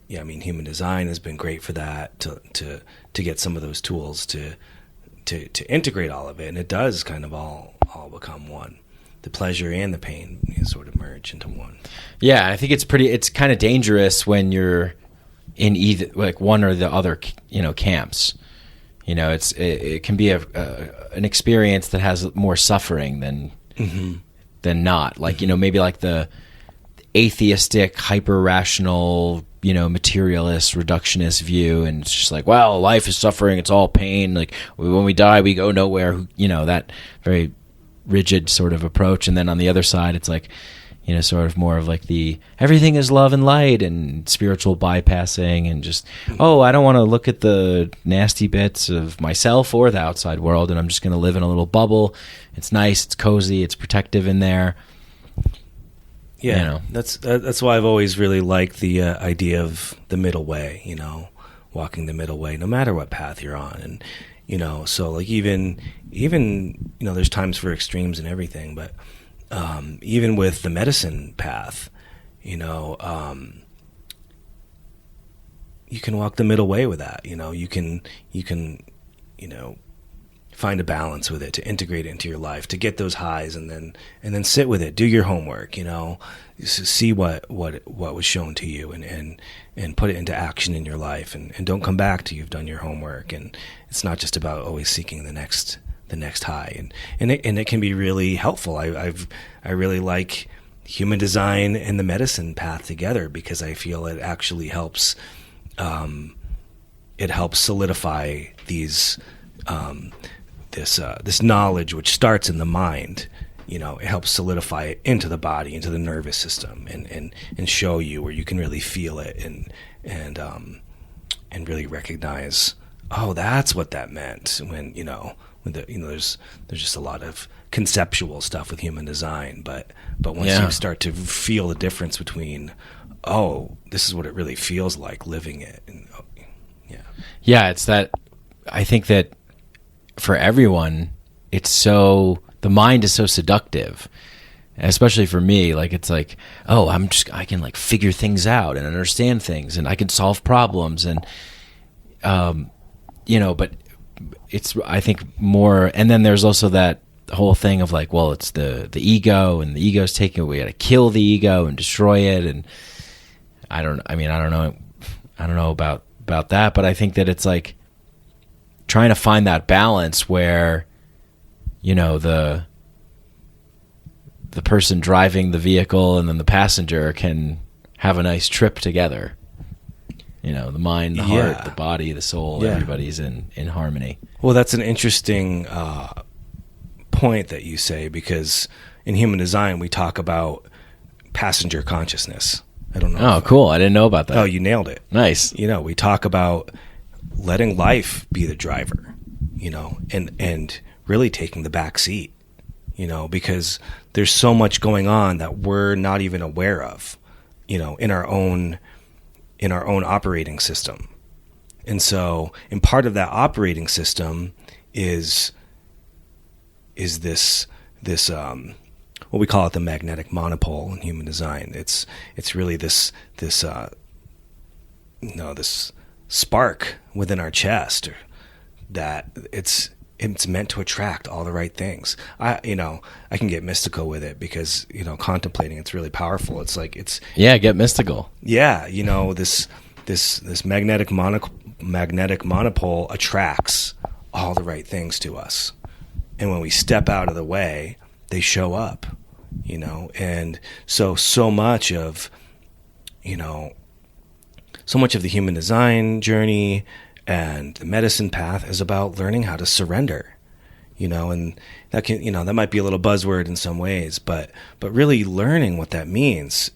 human design has been great for that, to get some of those tools to integrate all of it, and it does kind of all become one. The pleasure and the pain sort of merge into one. Yeah, I think it's kind of dangerous when you're in either like one or the other, camps. It can be an experience that has more suffering than not. Like, maybe like the atheistic, hyper rational, materialist, reductionist view, and it's just like, well, life is suffering, it's all pain. Like when we die, we go nowhere. That very rigid sort of approach. And then on the other side, it's like, sort of more of like the everything is love and light and spiritual bypassing, and just, I don't want to look at the nasty bits of myself or the outside world, and I'm just going to live in a little bubble. It's nice, it's cozy, it's protective in there. Yeah, that's why I've always really liked the idea of the middle way, walking the middle way, no matter what path you're on. And, so like even, there's times for extremes and everything, but even with the medicine path, you can walk the middle way with that. You can find a balance with it, to integrate it into your life, to get those highs, and then sit with it, do your homework, see what was shown to you, and put it into action in your life, and don't come back till you've done your homework. And it's not just about always seeking the next high, and it can be really helpful. I really like human design and the medicine path together, because I feel it actually helps solidify these this knowledge, which starts in the mind. It helps solidify it into the body, into the nervous system, and show you where you can really feel it, and really recognize, that's what that meant. When there's just a lot of conceptual stuff with human design, but once you start to feel the difference between, this is what it really feels like living it, and it's that. I think that for everyone, the mind is so seductive, especially for me. Like, it's like, I can like figure things out and understand things, and I can solve problems, and but it's, I think, more. And then there's also that whole thing of like, well, it's the ego, and the ego's taking, we got to kill the ego and destroy it. And I don't know about that, but I think that it's like trying to find that balance where, the person driving the vehicle and then the passenger can have a nice trip together. The mind, the heart, the body, the soul, everybody's in harmony. Well, that's an interesting point that you say, because in human design, we talk about passenger consciousness. I don't know. Oh, cool. I didn't know about that. Oh, you nailed it. Nice. We talk about letting life be the driver, and really taking the back seat, because there's so much going on that we're not even aware of, in our own operating system. And so, and part of that operating system is this what we call it, the magnetic monopole in human design. It's really this spark within our chest that it's it's meant to attract all the right things. I can get mystical with it because, contemplating, it's really powerful. It's like, get mystical. Yeah. This magnetic monopole attracts all the right things to us. And when we step out of the way, they show up, and so much of the human design journey and the medicine path is about learning how to surrender, and that can, that might be a little buzzword in some ways, but really learning what that means,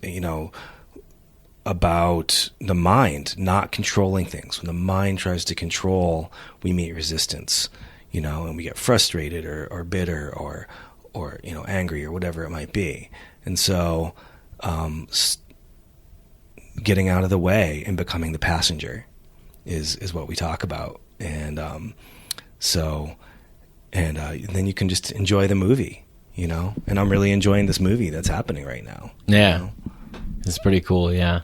about the mind not controlling things. When the mind tries to control, we meet resistance, and we get frustrated or bitter or angry or whatever it might be. And so, getting out of the way and becoming the passenger is what we talk about. And then you can just enjoy the movie, and I'm really enjoying this movie that's happening right now. Yeah. It's pretty cool. Yeah.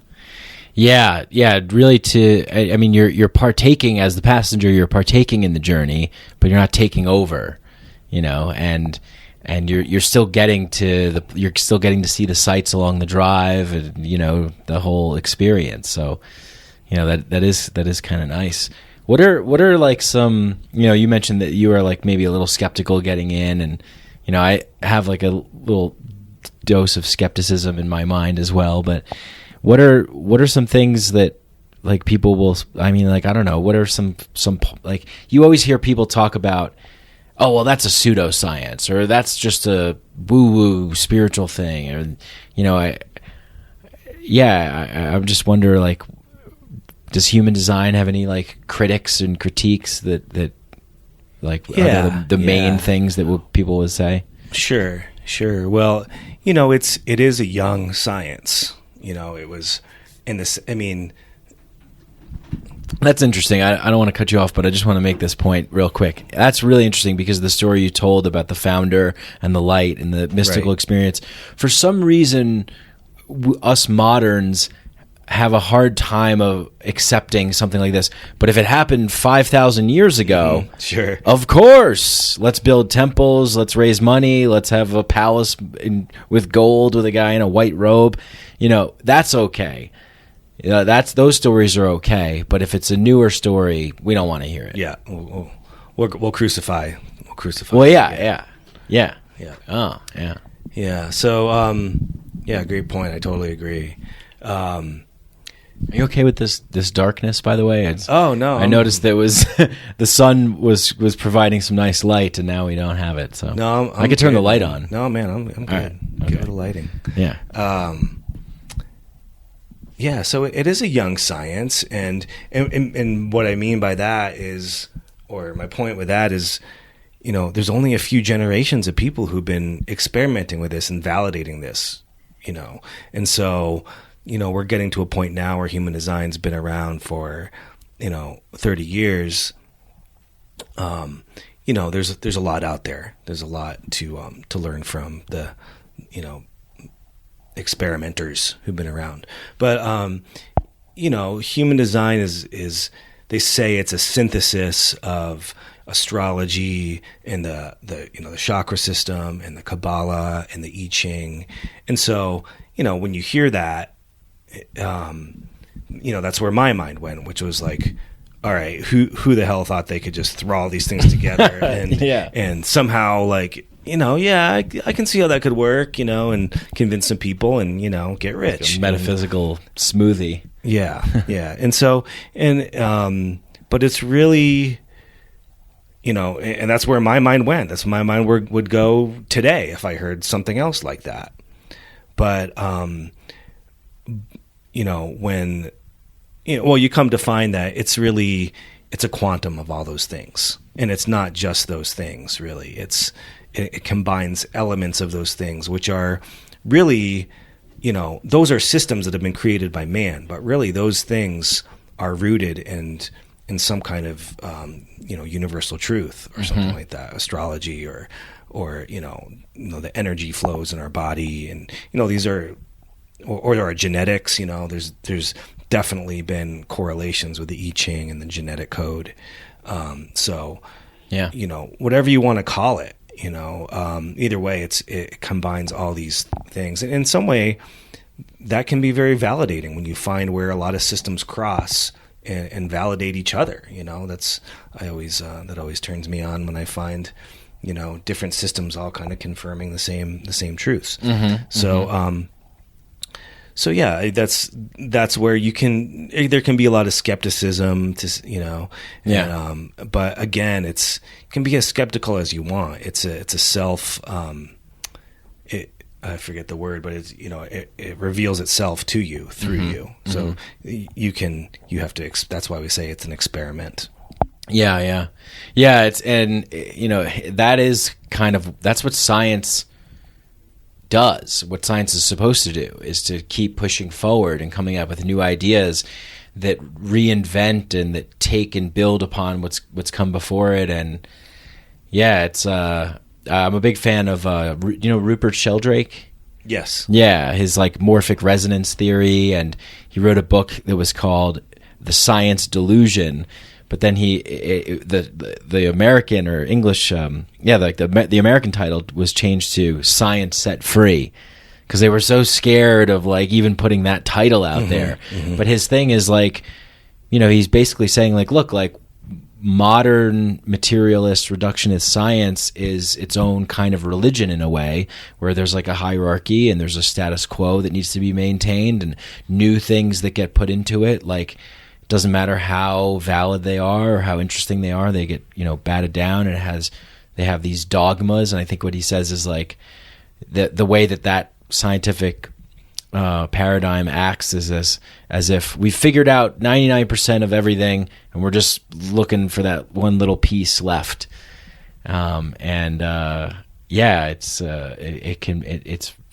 Yeah. Really you're partaking as the passenger, you're partaking in the journey, but you're not taking over, and you're still getting to see the sights along the drive and, the whole experience. So, that is kind of nice. What are like some, you mentioned that you are like maybe a little skeptical getting in, and, I have like a little dose of skepticism in my mind as well, but what are some things that like people will, I don't know, what are some like, you always hear people talk about, oh, well, that's a pseudoscience, or that's just a woo-woo spiritual thing, or, I just wonder, like, does human design have any like critics and critiques that like are the main things that people would say? Sure. Well, it is a young science. It was in this. That's interesting. I don't want to cut you off, but I just want to make this point real quick. That's really interesting because the story you told about the founder and the light and the mystical experience. For some reason, us moderns have a hard time of accepting something like this. But if it happened 5,000 years ago, sure, of course, let's build temples, let's raise money, let's have a palace with gold with a guy in a white robe. That's okay. Those stories are okay. But if it's a newer story, we don't want to hear it. Yeah, we'll crucify. Well, yeah. Oh, yeah. Yeah. So, great point. I totally agree. Are you okay with this darkness, by the way? No. I noticed that was the sun was providing some nice light, and now we don't have it. So no, I could turn the light on. No, man, I'm good. Right. Okay. Give it a lighting. Yeah. So it is a young science, and what I mean by that is, or my point with that is, there's only a few generations of people who've been experimenting with this and validating this, and so, we're getting to a point now where human design's been around for, 30 years. There's a lot out there. There's a lot to learn from the, experimenters who've been around. But, human design is they say it's a synthesis of astrology and the chakra system and the Kabbalah and the I Ching. And so, when you hear that, that's where my mind went, which was like, all right, who the hell thought they could just throw all these things together and somehow like, I can see how that could work, and convince some people and, get rich. Like a metaphysical smoothie. Yeah. Yeah. And so, but it's really, and that's where my mind went. That's where my mind would go today if I heard something else like that. But, when, you come to find that it's a quantum of all those things. And it's not just those things, really. It combines elements of those things, which are really, those are systems that have been created by man. But really, those things are rooted in some kind of, universal truth or something like that, astrology or the energy flows in our body. And, these are, or our genetics, there's definitely been correlations with the I Ching and the genetic code. Yeah. Whatever you want to call it, either way, it combines all these things. And in some way, that can be very validating when you find where a lot of systems cross and validate each other. That always turns me on when I find, different systems all kind of confirming the same truths. So yeah, that's where there can be a lot of skepticism but again, it can be as skeptical as you want. It's a self, I forget the word, but it reveals itself to you through you. So that's why we say it's an experiment. Yeah. That's what science does. What science is supposed to do is to keep pushing forward and coming up with new ideas that reinvent and that take and build upon what's come before it. And yeah, I'm a big fan of Rupert Sheldrake. Yes. Yeah, his morphic resonance theory, and he wrote a book that was called The Science Delusion. But then the American or English, the American title was changed to Science Set Free, because they were so scared of even putting that title out there. But his thing is he's basically saying look, modern materialist reductionist science is its own kind of religion in a way, where there's a hierarchy and there's a status quo that needs to be maintained, and new things that get put into it. It doesn't matter how valid they are or how interesting they are, they get batted down, and they have these dogmas. And I think what he says is the way that scientific paradigm acts is as if we figured out 99% of everything and we're just looking for that one little piece left. It's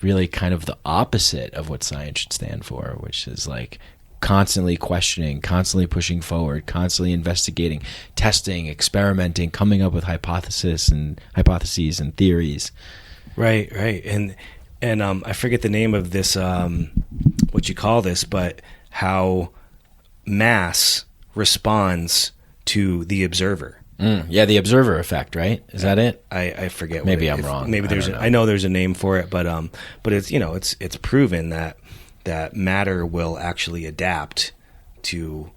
really kind of the opposite of what science should stand for, which is constantly questioning, constantly pushing forward, constantly investigating, testing, experimenting, coming up with hypotheses and theories. Right. And I forget the name of this, what you call this, but how mass responds to the observer. The observer effect, right? Is that it? I forget. Maybe I'm wrong. Maybe I know there's a name for it, but it's it's proven that matter will actually adapt to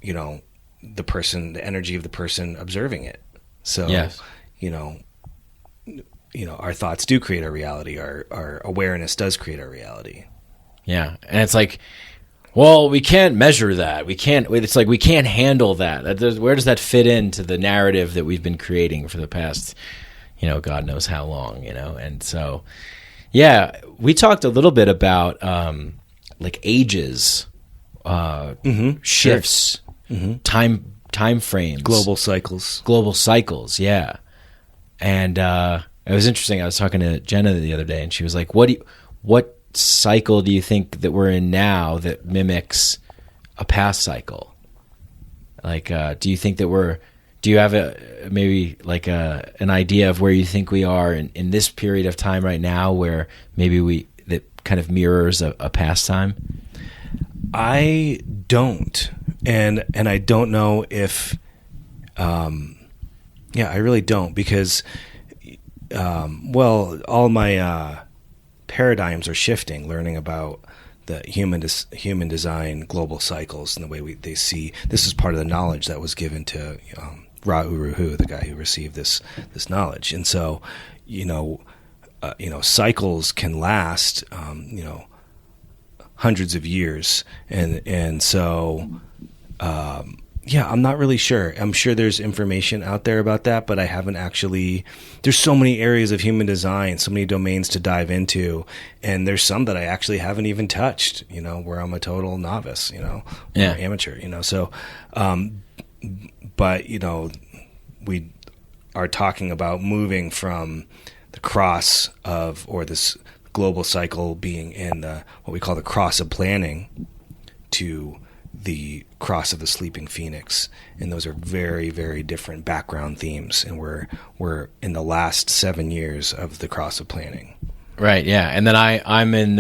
the energy of the person observing it. So yes. Our thoughts do create our reality. Our awareness does create our reality. Yeah, and it's well, we can't measure that. We can't. It's we can't handle that. Where does that fit into the narrative that we've been creating for the past, God knows how long, And so, yeah, we talked a little bit about ages, shifts, time frames, global cycles. Yeah, and it was interesting. I was talking to Jenna the other day, and she was like, "What cycle do you think that we're in now that mimics a past cycle? Do you think that do you have an idea of where you think we are in this period of time right now, where maybe that kind of mirrors a past time?" I don't, and I don't know if, I really don't, because, all my paradigms are shifting, learning about the human design, global cycles, and the way they see. This is part of the knowledge that was given to Ra Uru Hu, the guy who received this knowledge. And so, cycles can last, hundreds of years, and so. I'm not really sure. I'm sure there's information out there about that, but I haven't actually. There's so many areas of human design, so many domains to dive into, and there's some that I actually haven't even touched. Where I'm a total novice. Or amateur. So, but we are talking about moving from the cross or this global cycle being in what we call the cross of planning to the cross of the sleeping phoenix, and those are very, very different background themes, and we're in the last 7 years of the cross of planning. Right. Yeah, and then I'm in.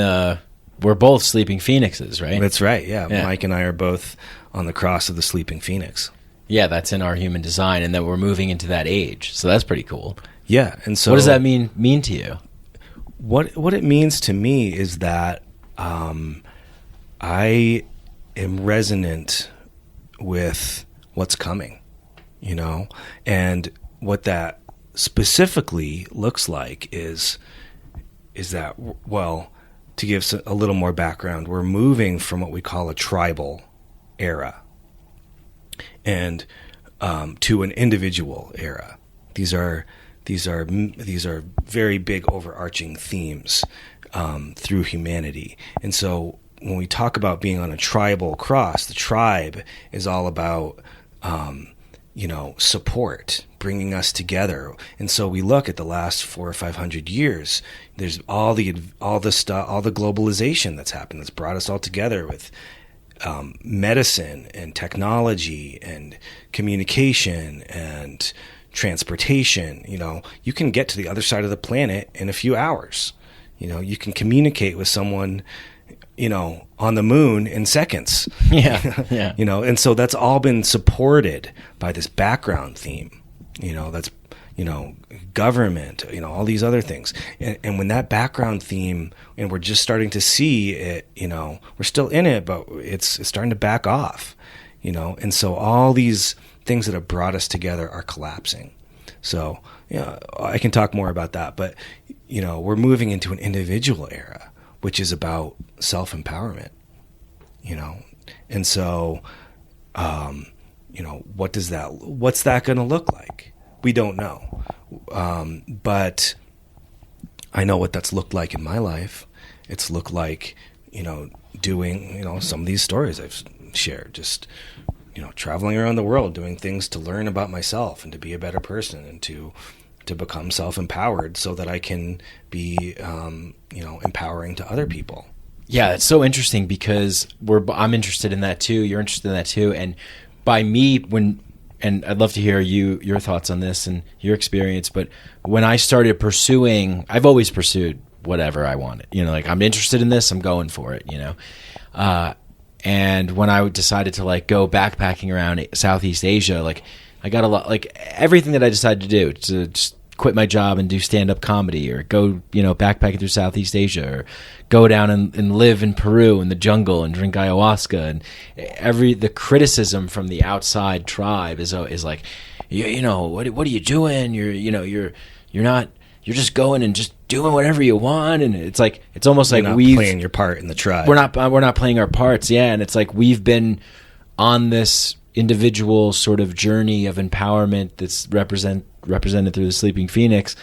We're both sleeping phoenixes, right? That's right. Yeah, Mike and I are both on the cross of the sleeping phoenix. Yeah, that's in our human design, and that we're moving into that age. So that's pretty cool. Yeah, and so what does that mean to you? What it means to me is that I am resonant with what's coming, and what that specifically looks like is that, well, to give a little more background, we're moving from what we call a tribal era and to an individual era. These are very big overarching themes through humanity. And so when we talk about being on a tribal cross, the tribe is all about support, bringing us together. And so we look at the last 400 or 500 years. There's all the globalization that's happened that's brought us all together with medicine and technology and communication and transportation. You can get to the other side of the planet in a few hours. You can communicate with someone on the moon in seconds. Yeah. And so that's all been supported by this background theme, that's, government, all these other things. And when that background theme, and we're just starting to see it, we're still in it, but it's starting to back off, and so all these things that have brought us together are collapsing. So, I can talk more about that, but, we're moving into an individual era, which is about self-empowerment, and so, what's that going to look like? We don't know. But I know what that's looked like in my life. It's looked like, doing, some of these stories I've shared, just, traveling around the world, doing things to learn about myself and to be a better person and to become self-empowered so that I can be, empowering to other people. Yeah, it's so interesting because I'm interested in that too. You're interested in that too. And by me, and I'd love to hear your thoughts on this and your experience, but when I started pursuing, I've always pursued whatever I wanted. I'm interested in this, I'm going for it, and when I decided to go backpacking around Southeast Asia, I got a lot, everything that I decided to do, to just quit my job and do stand-up comedy, or go, backpacking through Southeast Asia, or go down and live in Peru in the jungle and drink ayahuasca, and the criticism from the outside tribe is like, what are you doing? You're just going and just doing whatever you want, and it's almost like we're playing your part in the tribe. We're not playing our parts, yeah, and it's like we've been on this individual sort of journey of empowerment that's represented through the Sleeping Phoenix,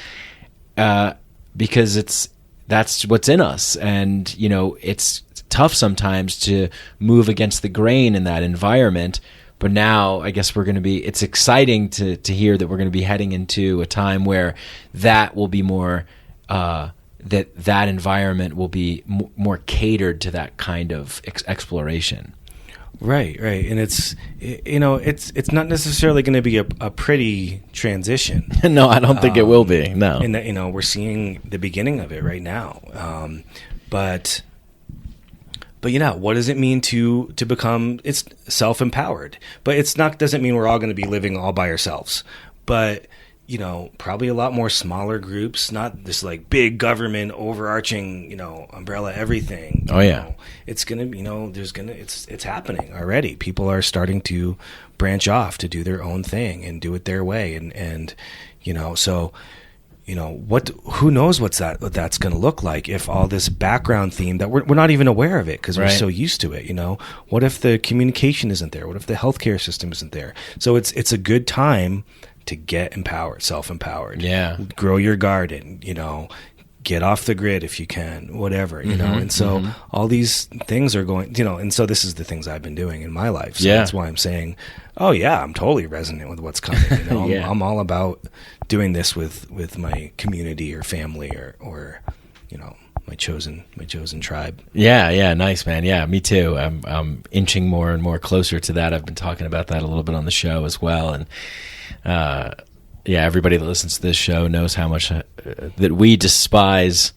because that's what's in us, and it's tough sometimes to move against the grain in that environment. But now I guess it's exciting to hear that we're going to be heading into a time where that will be more, that environment will be more catered to that kind of exploration. Right. And it's not necessarily going to be a pretty transition. No, I don't think it will be. No. And that, we're seeing the beginning of it right now. But what does it mean to become, it's self-empowered, but doesn't mean we're all going to be living all by ourselves, but probably a lot more smaller groups, not this big government overarching, umbrella everything. Oh yeah. It's going to, it's happening already. People are starting to branch off to do their own thing and do it their way. And so, who knows what that's going to look like if all this background theme that we're not even aware of it because we're so used to it. What if the communication isn't there? What if the healthcare system isn't there? So it's a good time to get empowered, self-empowered. Yeah. Grow your garden, get off the grid if you can, whatever, And so all these things are going, and so this is the things I've been doing in my life. So that's why I'm saying, oh yeah, I'm totally resonant with what's coming. I'm all about doing this with my community or family or my chosen tribe. Yeah, nice, man. Yeah, me too. I'm inching more and more closer to that. I've been talking about that a little bit on the show as well, and everybody that listens to this show knows how much that we despise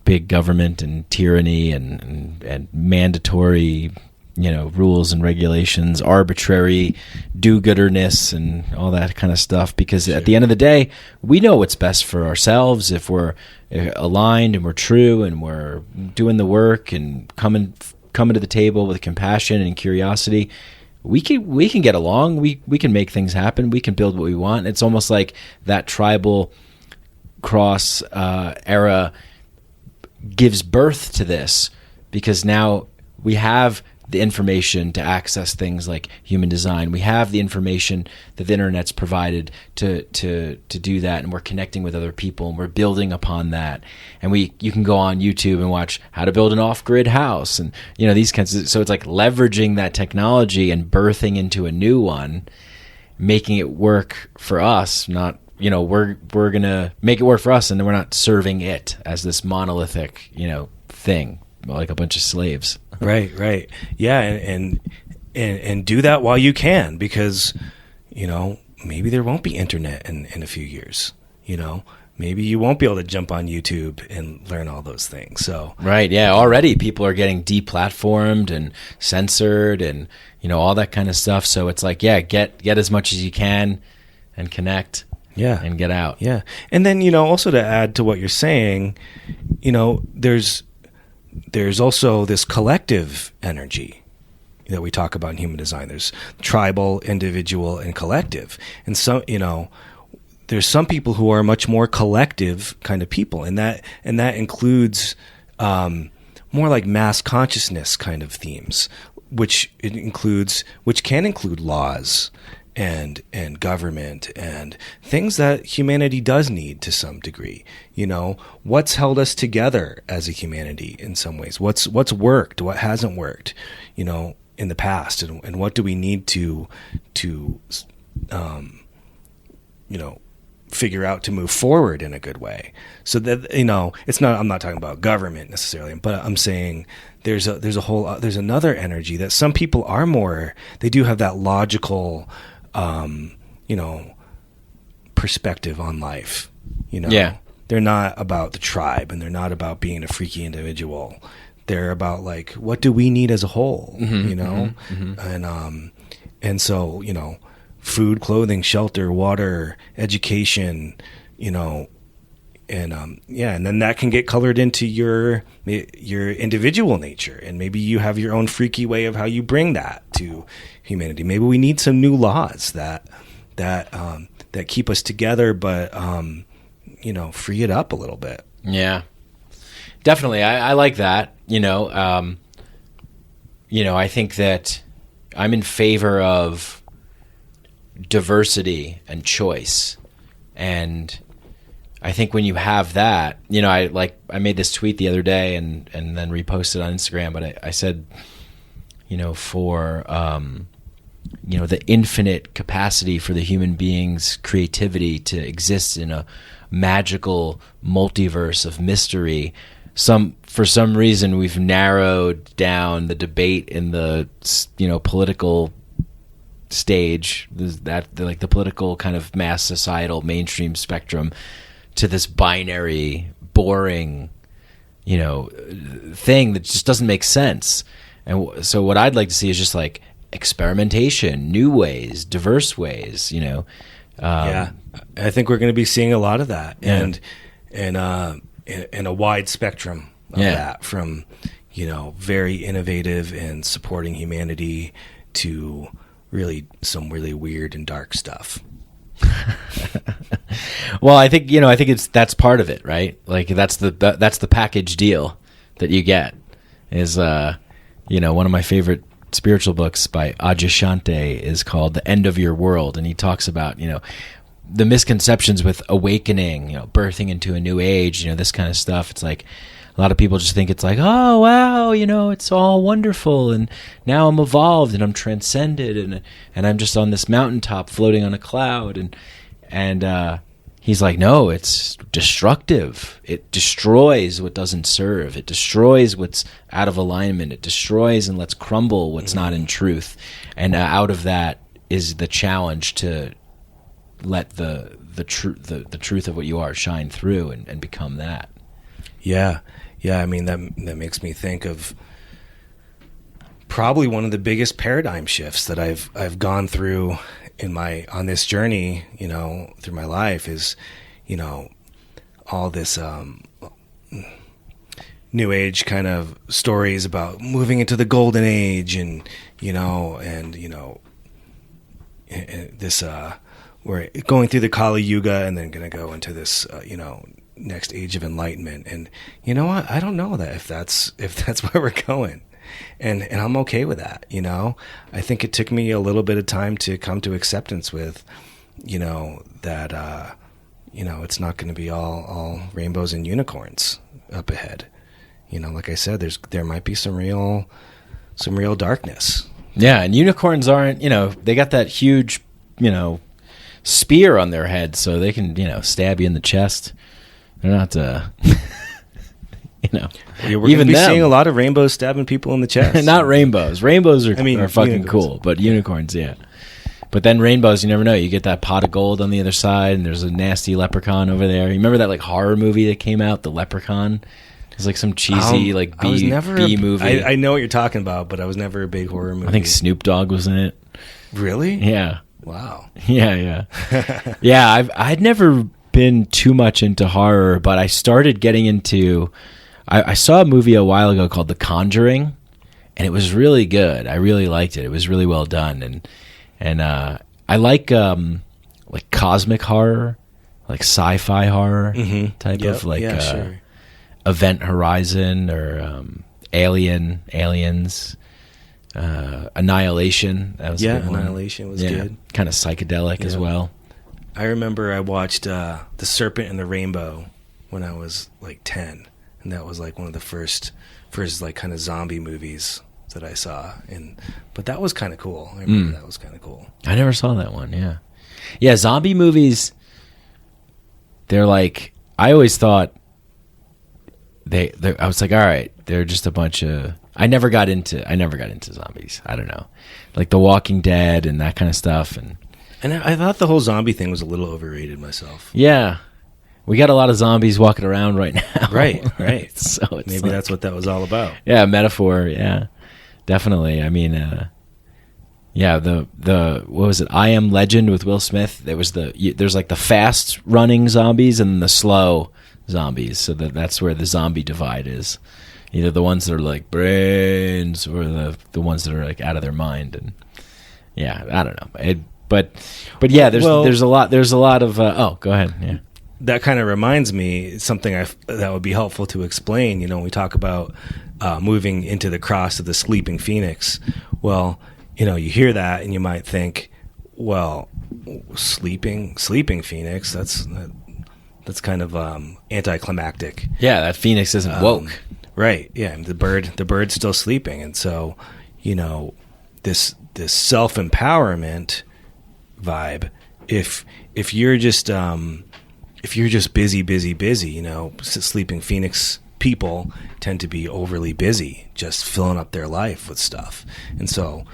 big government and tyranny and mandatory, rules and regulations, arbitrary do-gooderness, and all that kind of stuff. Because at the end of the day, we know what's best for ourselves if we're aligned and we're true and we're doing the work and coming to the table with compassion and curiosity. We can get along. We can make things happen. We can build what we want. It's almost like that tribal cross era gives birth to this, because now we have the information to access things like human design. We have the information that the internet's provided to do that, and we're connecting with other people, and we're building upon that. And you can go on YouTube and watch how to build an off-grid house, and these kinds of, so it's like leveraging that technology and birthing into a new one, making it work for us. Not we're gonna make it work for us, and then we're not serving it as this monolithic thing, like a bunch of slaves. Right. Yeah, and do that while you can, because maybe there won't be internet in a few years. Maybe you won't be able to jump on YouTube and learn all those things. So right, yeah. Already people are getting deplatformed and censored, and all that kind of stuff. So it's like, yeah, get as much as you can and connect. Yeah, and get out. Yeah, and then also to add to what you're saying, there's also this collective energy that we talk about in human design. There's tribal, individual, and collective. And so, there's some people who are much more collective kind of people, and that includes more like mass consciousness kind of themes, which can include laws and government and things that humanity does need to some degree. What's held us together as a humanity in some ways? What's worked? What hasn't worked? In the past, and what do we need to figure out to move forward in a good way? So that it's not. I'm not talking about government necessarily, but I'm saying there's another energy that some people are more. They do have that logical perspective on life. Yeah. They're not about the tribe, and they're not about being a freaky individual. They're about like, what do we need as a whole, and so, food, clothing, shelter, water, education, and then that can get colored into your individual nature, and maybe you have your own freaky way of how you bring that to humanity. Maybe we need some new laws that keep us together, but free it up a little bit. Yeah, definitely. I like that. I think that I'm in favor of diversity and choice, and I think when you have that, I made this tweet the other day and then reposted on Instagram, but I said, for the infinite capacity for the human being's creativity to exist in a magical multiverse of mystery, for some reason we've narrowed down the debate in the political stage, the political kind of mass societal mainstream spectrum, to this binary, boring, thing that just doesn't make sense. And so what I'd like to see is just like experimentation, new ways, diverse ways. Yeah, I think we're going to be seeing a lot of that, and in a wide spectrum of that, from very innovative and supporting humanity to really some really weird and dark stuff. Well, I think that's part of it, right? Like that's the package deal that you get. Is one of my favorite spiritual books by Adyashanti is called The End of Your World, and he talks about the misconceptions with awakening, birthing into a new age, this kind of stuff. It's like a lot of people just think it's like, oh wow, it's all wonderful, and now I'm evolved and I'm transcended, and I'm just on this mountaintop floating on a cloud, and he's like, no, it's destructive. It destroys what doesn't serve. It destroys what's out of alignment. It destroys and lets crumble what's not in truth. And out of that is the challenge to let the truth of what you are shine through and become that. Yeah. I mean, that makes me think of probably one of the biggest paradigm shifts that I've gone through on this journey, through my life is, all this new age kind of stories about moving into the golden age and this we're going through the Kali Yuga and then going to go into this next age of enlightenment. And you know what? I don't know that if that's where we're going. And I'm okay with that, I think it took me a little bit of time to come to acceptance with, that, it's not going to be all rainbows and unicorns up ahead. Like I said, there might be some real darkness. Yeah. And unicorns aren't, they got that huge, spear on their head so they can, stab you in the chest. They're not, We're going to be seeing a lot of rainbows stabbing people in the chest. Not rainbows. Rainbows are fucking unicorns. Cool, but unicorns, yeah. But then rainbows, you never know. You get that pot of gold on the other side, and there's a nasty leprechaun over there. You remember that horror movie that came out, The Leprechaun? It's like some cheesy B movie. I know what you're talking about, but I was never a big horror movie. I think Snoop Dogg was in it. Really? Yeah. Wow. Yeah. Yeah, I'd never been too much into horror, but I started getting into... I saw a movie a while ago called The Conjuring, and it was really good. I really liked it. It was really well done, and I like cosmic horror, like sci-fi horror type of sure. Event Horizon or Aliens, Annihilation. That was a good one. Annihilation was good. Kind of psychedelic as well. I remember I watched The Serpent and the Rainbow when I was 10. And that was one of the first kind of zombie movies that I saw. But that was kind of cool. I remember that was kind of cool. I never saw that one. Yeah. Yeah. Zombie movies. They're I always thought I was all right, they're just a bunch of, I never got into zombies. I don't know. Like The Walking Dead and that kind of stuff. And I thought the whole zombie thing was a little overrated myself. Yeah. We got a lot of zombies walking around right now. Right. So it's maybe that's what that was all about. Yeah, metaphor. Yeah, definitely. I mean, the what was it? I Am Legend with Will Smith. There's the fast running zombies and the slow zombies. So that's where the zombie divide is. Either the ones that are brains or the ones that are out of their mind. And yeah, I don't know. But yeah, there's a lot of. Oh, go ahead. Yeah. That kind of reminds me something that would be helpful to explain. When we talk about moving into the cross of the sleeping phoenix. Well, you hear that and you might think, well, sleeping phoenix. That's kind of anticlimactic. Yeah, that phoenix isn't woke. Right. Yeah, the bird's still sleeping, and so this self-empowerment vibe. If you're just busy, sleeping phoenix people tend to be overly busy, just filling up their life with stuff. And so,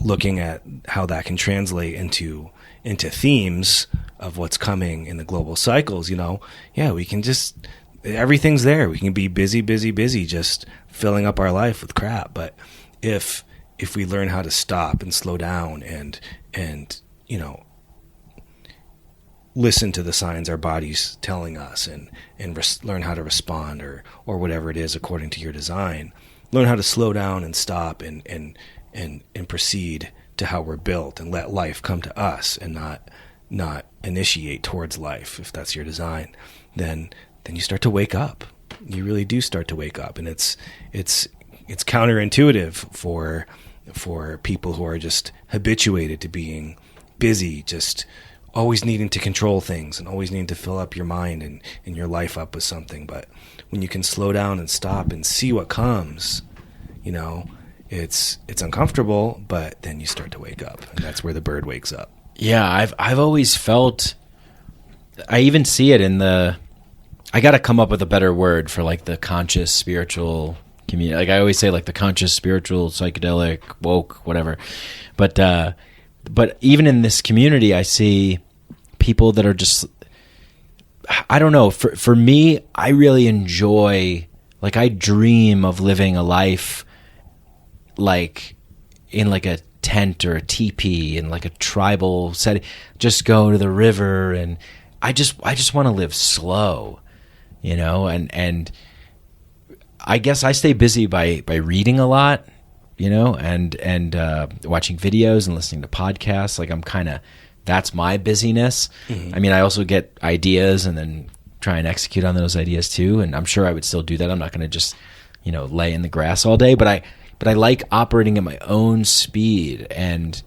looking at how that can translate into themes of what's coming in the global cycles, we can just, everything's there. We can be busy, just filling up our life with crap. But if we learn how to stop and slow down and listen to the signs our body's telling us and learn how to respond or whatever it is according to your design, learn how to slow down and stop and proceed to how we're built and let life come to us and not initiate towards life, if that's your design, then you start to wake up. You really do start to wake up. And it's counterintuitive for people who are just habituated to being busy, just always needing to control things and always needing to fill up your mind and your life up with something. But when you can slow down and stop and see what comes, it's uncomfortable, but then you start to wake up, and that's where the bird wakes up. Yeah, I've always felt, I even see it in I got to come up with a better word for the conscious spiritual community. I always say the conscious spiritual psychedelic woke whatever, but even in this community, I see people that are just, I don't know, for me, I really enjoy, I dream of living a life like in like a tent or a teepee in like a tribal setting, just go to the river, and I just want to live slow, you know, and I guess I stay busy by reading a lot, you know, and watching videos and listening to podcasts. Like that's my busyness. I mean, I also get ideas and then try and execute on those ideas too. And I'm sure I would still do that. I'm not going to just, you know, lay in the grass all day, but I like operating at my own speed. And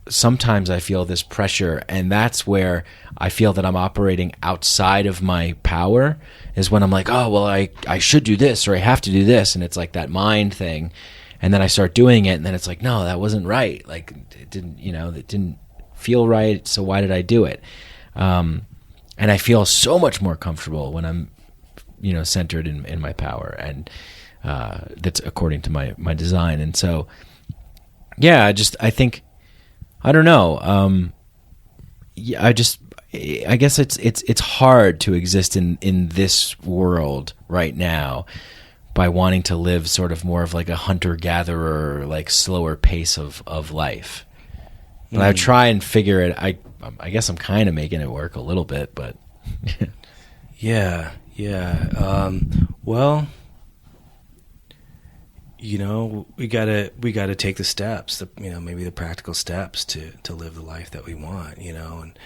sometimes I feel this pressure, and that's where I feel that I'm operating outside of my power, is when I'm like, oh, well, I should do this, or I have to do this. And it's like that mind thing. And then I start doing it, and then it's like, no, that wasn't right. Like it didn't feel right. So why did I do it? And I feel so much more comfortable when I'm, you know, centered in my power, and that's according to my design. And so, yeah, I think, I don't know. I guess it's hard to exist in this world right now by wanting to live sort of more of like a hunter-gatherer, like slower pace of life. And I try and figure it. I guess I'm kind of making it work a little bit, but yeah. Well, you know, we gotta take the steps, you know, maybe the practical steps to live the life that we want, you know, and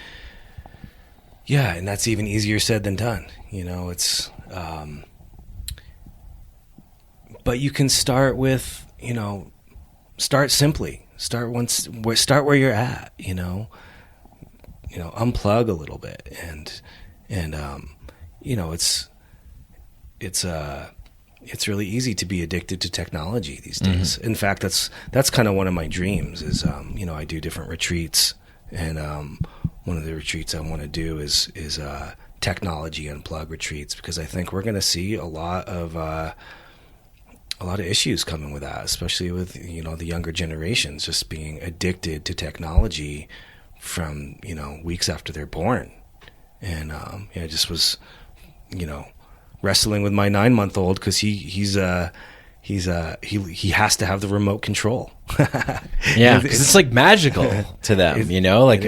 yeah, and that's even easier said than done, you know. It's but you can start with, you know, start simply, start where you're at, you know, unplug a little bit, and you know, it's really easy to be addicted to technology these days. In fact, that's kind of one of my dreams is, you know, I do different retreats, and one of the retreats I want to do is technology unplug retreats, because I think we're going to see a lot of issues coming with that, especially with, you know, the younger generations just being addicted to technology from, you know, weeks after they're born. And I just was, you know, wrestling with my 9-month-old because he has to have the remote control. Yeah, because it's like magical to them, you know. Like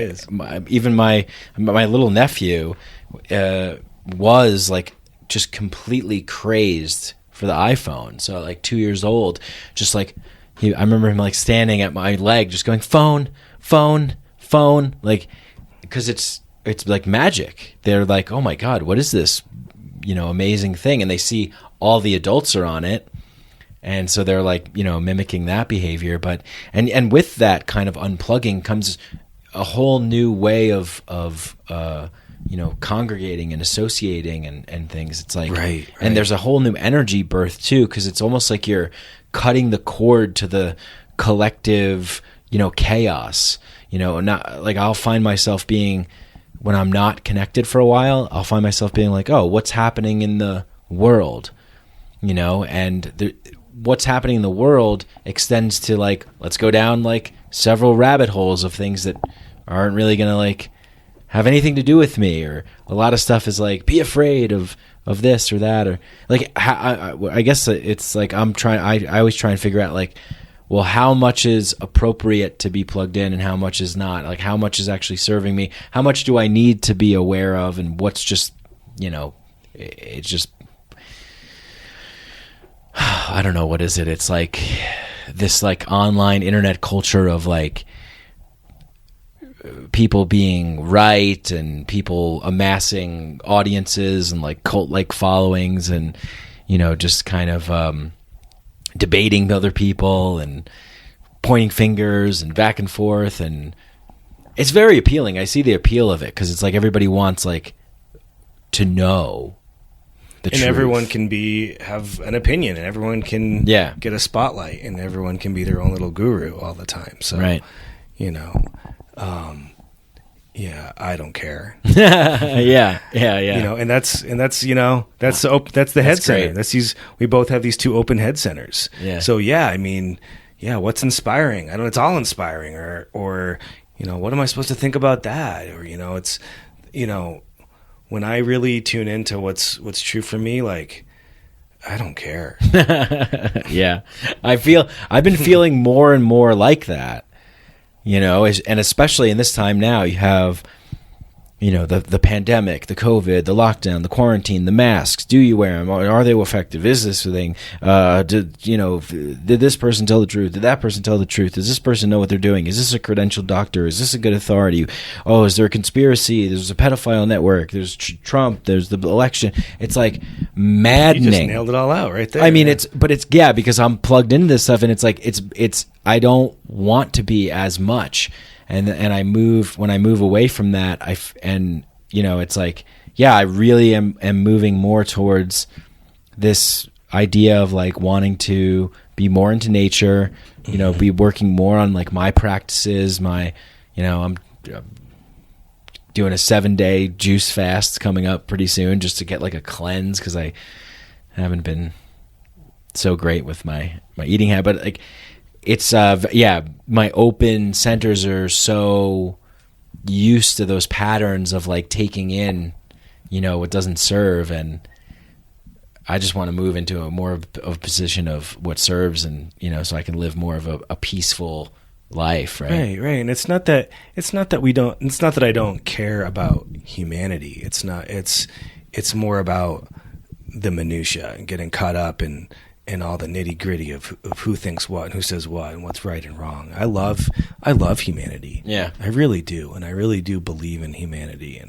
even my little nephew was like just completely crazed for the iPhone. So like 2 years old, just like I remember him like standing at my leg, just going phone, like, because it's like magic. They're like, oh my God, what is this, you know, amazing thing? And they see all the adults are on it, and so they're like, you know, mimicking that behavior. But and with that kind of unplugging comes a whole new way of you know, congregating and associating and things. It's like, right. And there's a whole new energy birth too, because it's almost like you're cutting the cord to the collective, you know, chaos. You know, not like I'll find myself being, when I'm not connected for a while, I'll find myself being like, oh, what's happening in the world? You know, and what's happening in the world extends to like, let's go down like several rabbit holes of things that aren't really going to like have anything to do with me. Or a lot of stuff is like, be afraid of this or that, or like, I guess it's like I always try and figure out like, well, how much is appropriate to be plugged in and how much is not? Like, how much is actually serving me? How much do I need to be aware of? And what's just, you know, it's just, I don't know, what is it? It's like this like online internet culture of like people being right and people amassing audiences and like cult-like followings and, you know, just kind of debating other people and pointing fingers and back and forth, and it's very appealing. I see the appeal of it because it's like everybody wants like to know the truth. And everyone can have an opinion, and everyone can get a spotlight, and everyone can be their own little guru all the time. So, right. You know, yeah, I don't care. yeah. You know, and that's you know, that's the head center. Great. We both have these two open head centers. Yeah. So yeah, I mean, yeah, what's inspiring? I don't know. It's all inspiring, or you know, what am I supposed to think about that? Or you know, it's, you know, when I really tune into what's true for me, like I don't care. Yeah. I've been feeling more and more like that, and especially in this time now, you have, the pandemic, the COVID, the lockdown, the quarantine, the masks. Do you wear them? Are they effective? Is this a thing? Did this person tell the truth? Did that person tell the truth? Does this person know what they're doing? Is this a credentialed doctor? Is this a good authority? Oh, is there a conspiracy? There's a pedophile network. There's Trump. There's the election. It's like maddening. You just nailed it all out right there. I mean, because I'm plugged into this stuff, and it's like, it's, I don't want to be as much. And I move, when I move away from that, it's like, yeah, I really am moving more towards this idea of like wanting to be more into nature, be working more on like my practices, I'm doing a 7-day juice fast coming up pretty soon just to get like a cleanse, because I haven't been so great with my eating habit. Like, it's my open centers are so used to those patterns of like taking in what doesn't serve, and I just want to move into a more of a position of what serves, and so I can live more of a peaceful life, right? Right. And it's not that I don't care about humanity. It's more about the minutia and getting caught up in all the nitty gritty of who thinks what and who says what and what's right and wrong. I love humanity. Yeah, I really do, and I really do believe in humanity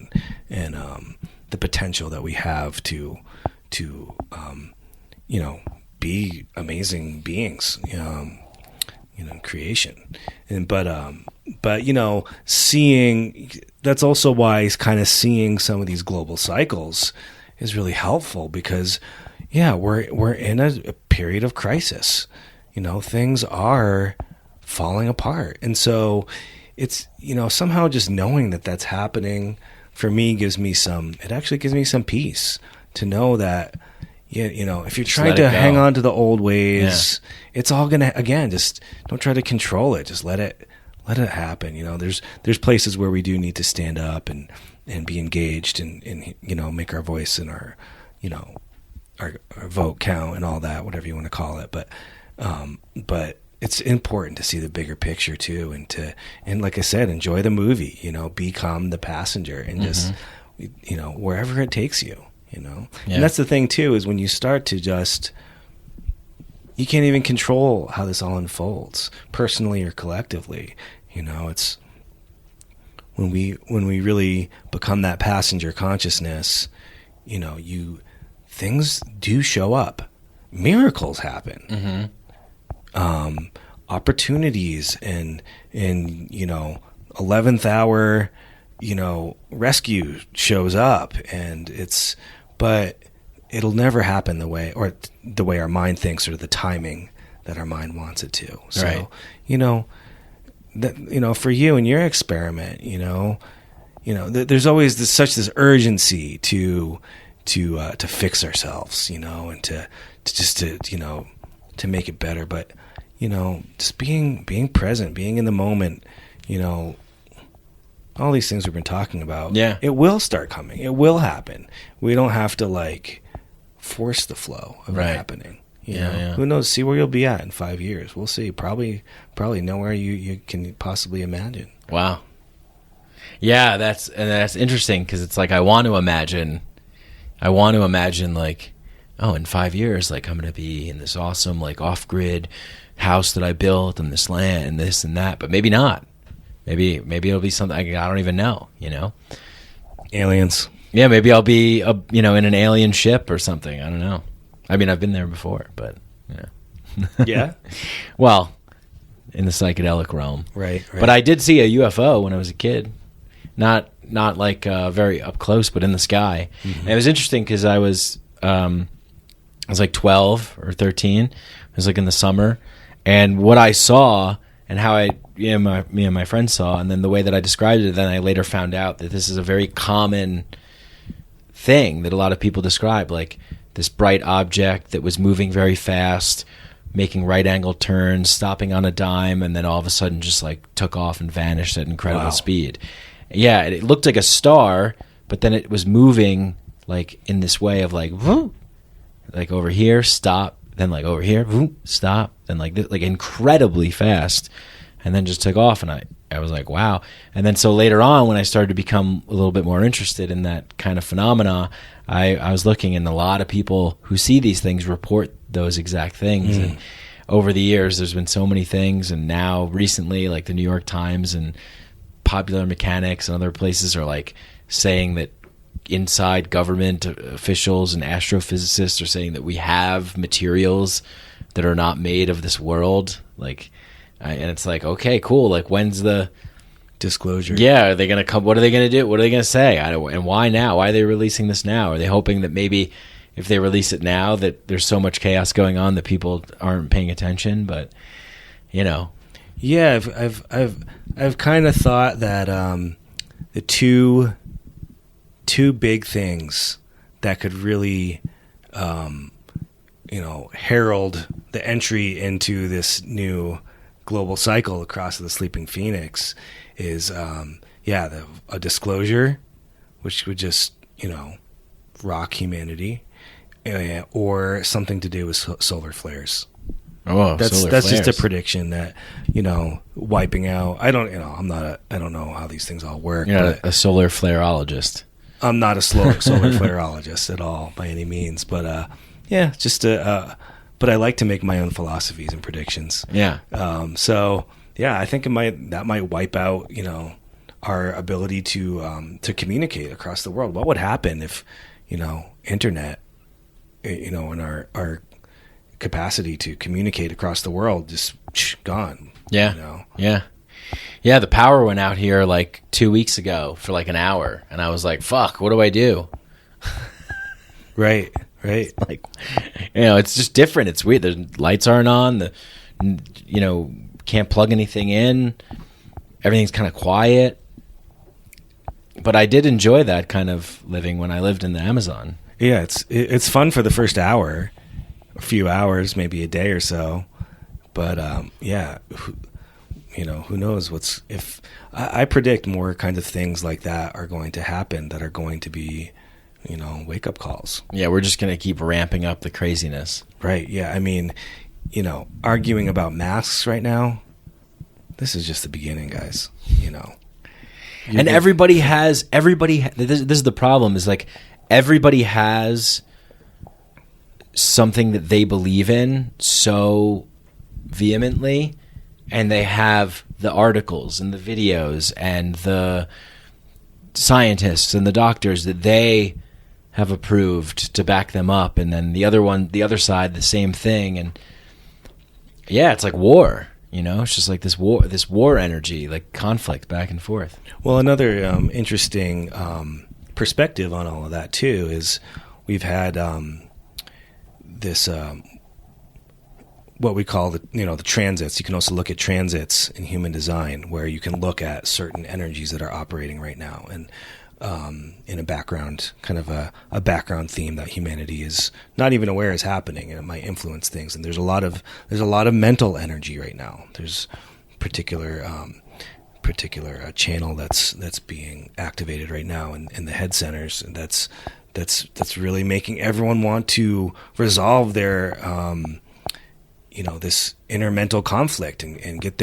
and the potential that we have to be amazing beings. Creation, but seeing, that's also why kind of seeing some of these global cycles is really helpful, because we're in a period of crisis. Things are falling apart. And so it's, somehow just knowing that that's happening for me gives me some peace to know that, if you're trying to hang on to the old ways, it's all going to, again, just don't try to control it. Just let it happen. There's places where we do need to stand up and be engaged and make our voice and our vote count and all that, whatever you want to call it. But it's important to see the bigger picture too, and like I said, enjoy the movie, become the passenger and just, wherever it takes you, and that's the thing too, is when you start to you can't even control how this all unfolds personally or collectively. It's when we really become that passenger consciousness, things do show up. Miracles happen. Mm-hmm. Opportunities and 11th hour, rescue shows up, and but it'll never happen the way our mind thinks, or the timing that our mind wants it to. So, right. For you and your experiment, there's always this urgency to fix ourselves, and to make it better. But, just being present, being in the moment, all these things we've been talking about, it will start coming. It will happen. We don't have to force the flow of it happening. Who knows? See where you'll be at in 5 years. We'll see. Probably nowhere you can possibly imagine. Wow. Yeah, that's interesting, because it's like I want to imagine in 5 years, I'm going to be in this awesome off-grid house that I built and this land and this and that, but maybe not. Maybe it'll be something I don't even know. Aliens. Yeah, maybe I'll be in an alien ship or something. I don't know. I mean, I've been there before, but yeah. Well, in the psychedelic realm, right. But I did see a UFO when I was a kid. Not very up close, but in the sky. Mm-hmm. And it was interesting because I was 12 or 13. It was in the summer, and what I saw and how me and my friends saw, and then the way that I described it, then I later found out that this is a very common thing that a lot of people describe, this bright object that was moving very fast, making right angle turns, stopping on a dime, and then all of a sudden just took off and vanished at incredible speed. Yeah, it looked like a star, but then it was moving in this way of whoo, like over here, stop, then like over here, boom, stop, then like like incredibly fast, and then just took off. And I was like, wow. And then so later on, when I started to become a little bit more interested in that kind of phenomena, I was looking, and a lot of people who see these things report those exact things. And over the years, there's been so many things, and now recently, like the New York Times and Popular Mechanics and other places are like saying that inside government officials and astrophysicists are saying that we have materials that are not made of this world. Like, and it's like, okay, cool. Like, when's the disclosure? Yeah, are they going to come? What are they going to do? What are they going to say? And why now? Why are they releasing this now? Are they hoping that maybe if they release it now that there's so much chaos going on that people aren't paying attention? But, you know. Yeah, I've kind of thought that the two big things that could really herald the entry into this new global cycle across the sleeping phoenix is a disclosure, which would just rock humanity, or something to do with solar flares. Oh, that's just a prediction that wiping out. I don't know how these things all work. You're not a solar flareologist. I'm not a solar flareologist at all by any means, but but I like to make my own philosophies and predictions. Yeah. I think that might wipe out our ability to communicate across the world. What would happen if internet and our capacity to communicate across the world just gone? Yeah. Yeah, the power went out here like 2 weeks ago for like an hour, and I was like, fuck, what do I do? Right. Like, it's just different. It's weird. The lights aren't on. Can't plug anything in. Everything's kind of quiet. But I did enjoy that kind of living when I lived in the Amazon. Yeah, it's fun for the first hour, a few hours, maybe a day or so. But who knows if I predict more kinds of things like that are going to happen, that are going to be wake up calls. Yeah, we're just going to keep ramping up the craziness. Right. Yeah. I mean, arguing about masks right now, this is just the beginning, guys. And everybody has this is the problem, is like everybody has something that they believe in so vehemently, and they have the articles and the videos and the scientists and the doctors that they have approved to back them up, and then the other side, the same thing. And it's like war, it's just like this war energy, like conflict back and forth. Well, another interesting perspective on all of that too is we've had this what we call the transits. You can also look at transits in human design, where you can look at certain energies that are operating right now, and in a background, kind of a background theme that humanity is not even aware is happening, and it might influence things. And there's a lot of mental energy right now. There's particular channel that's being activated right now in the head centers, and that's really making everyone want to resolve their this inner mental conflict and get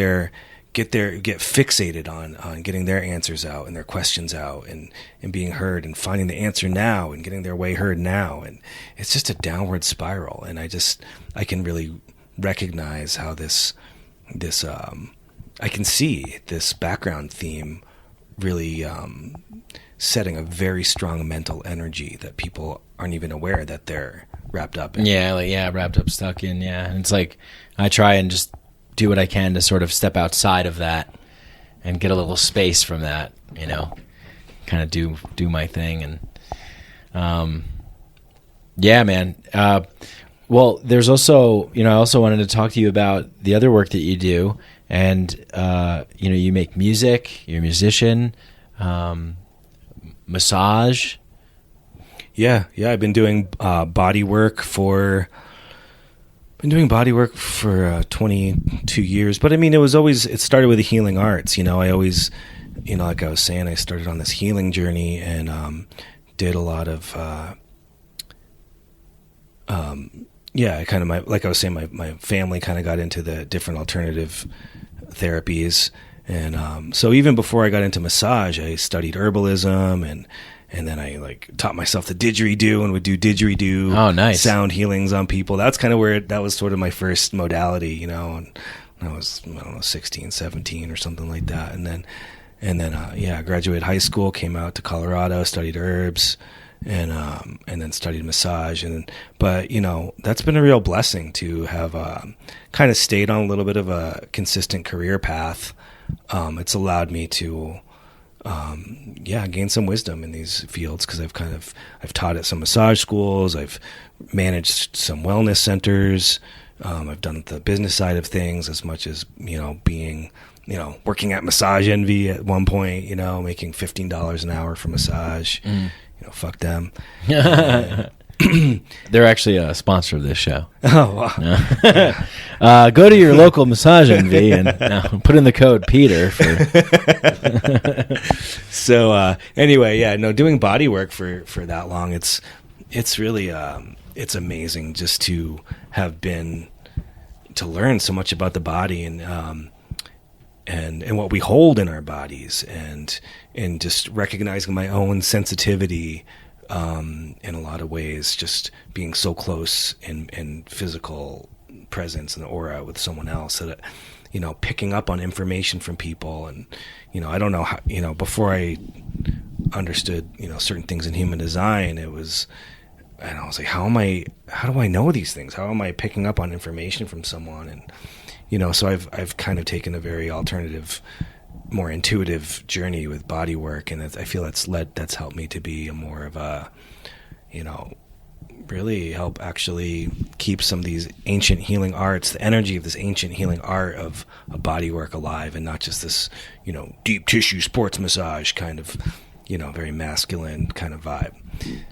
fixated on getting their answers out and their questions out and being heard and finding the answer now and getting their way heard now. And it's just a downward spiral. And I can really recognize how this I can see this background theme really setting a very strong mental energy that people aren't even aware that they're wrapped up in. Wrapped up, stuck in. And it's like I try and just do what I can to sort of step outside of that and get a little space from that, kind of do my thing. And man. Well, there's also, I also wanted to talk to you about the other work that you do. And you make music, you're a musician, massage. Yeah. I've been doing body work for 22 years. But I mean, it started with the healing arts. I always, like I was saying, I started on this healing journey and did a lot of yeah, I kind of like I was saying, my family kind of got into the different alternative therapies, and so even before I got into massage, I studied herbalism, and then I like taught myself the didgeridoo and would do didgeridoo Oh, nice. sound healings on people. That's kind of where that was sort of my first modality, you know, and I was, I don't know, 16, 17 or something like that. And then I graduated high school, came out to Colorado, studied herbs, and then studied massage. But, you know, that's been a real blessing to have kind of stayed on a little bit of a consistent career path. It's allowed me to gain some wisdom in these fields, because I've taught at some massage schools, I've managed some wellness centers, I've done the business side of things as much as, you know, being, you know, working at Massage Envy at one point, you know, making $15 an hour for massage. You know, fuck them. They're actually a sponsor of this show. Oh, wow. Go to your local Massage Envy and put in the code Peter for. So anyway, yeah, no, doing body work for that long, it's really it's amazing just to have been to learn so much about the body and what we hold in our bodies, and just recognizing my own sensitivity in a lot of ways, just being so close in physical presence and aura with someone else, that, you know, picking up on information from people. And, you know, I don't know how, you know, before I understood, you know, certain things in human design, I was like, how do I know these things? How am I picking up on information from someone? And, you know, so I've kind of taken a very alternative, more intuitive journey with body work, and I feel that's helped me to be a more of a, you know, really help actually keep some of these ancient healing arts, the energy of this ancient healing art of a body work alive, and not just this, you know, deep tissue sports massage kind of, you know, very masculine kind of vibe.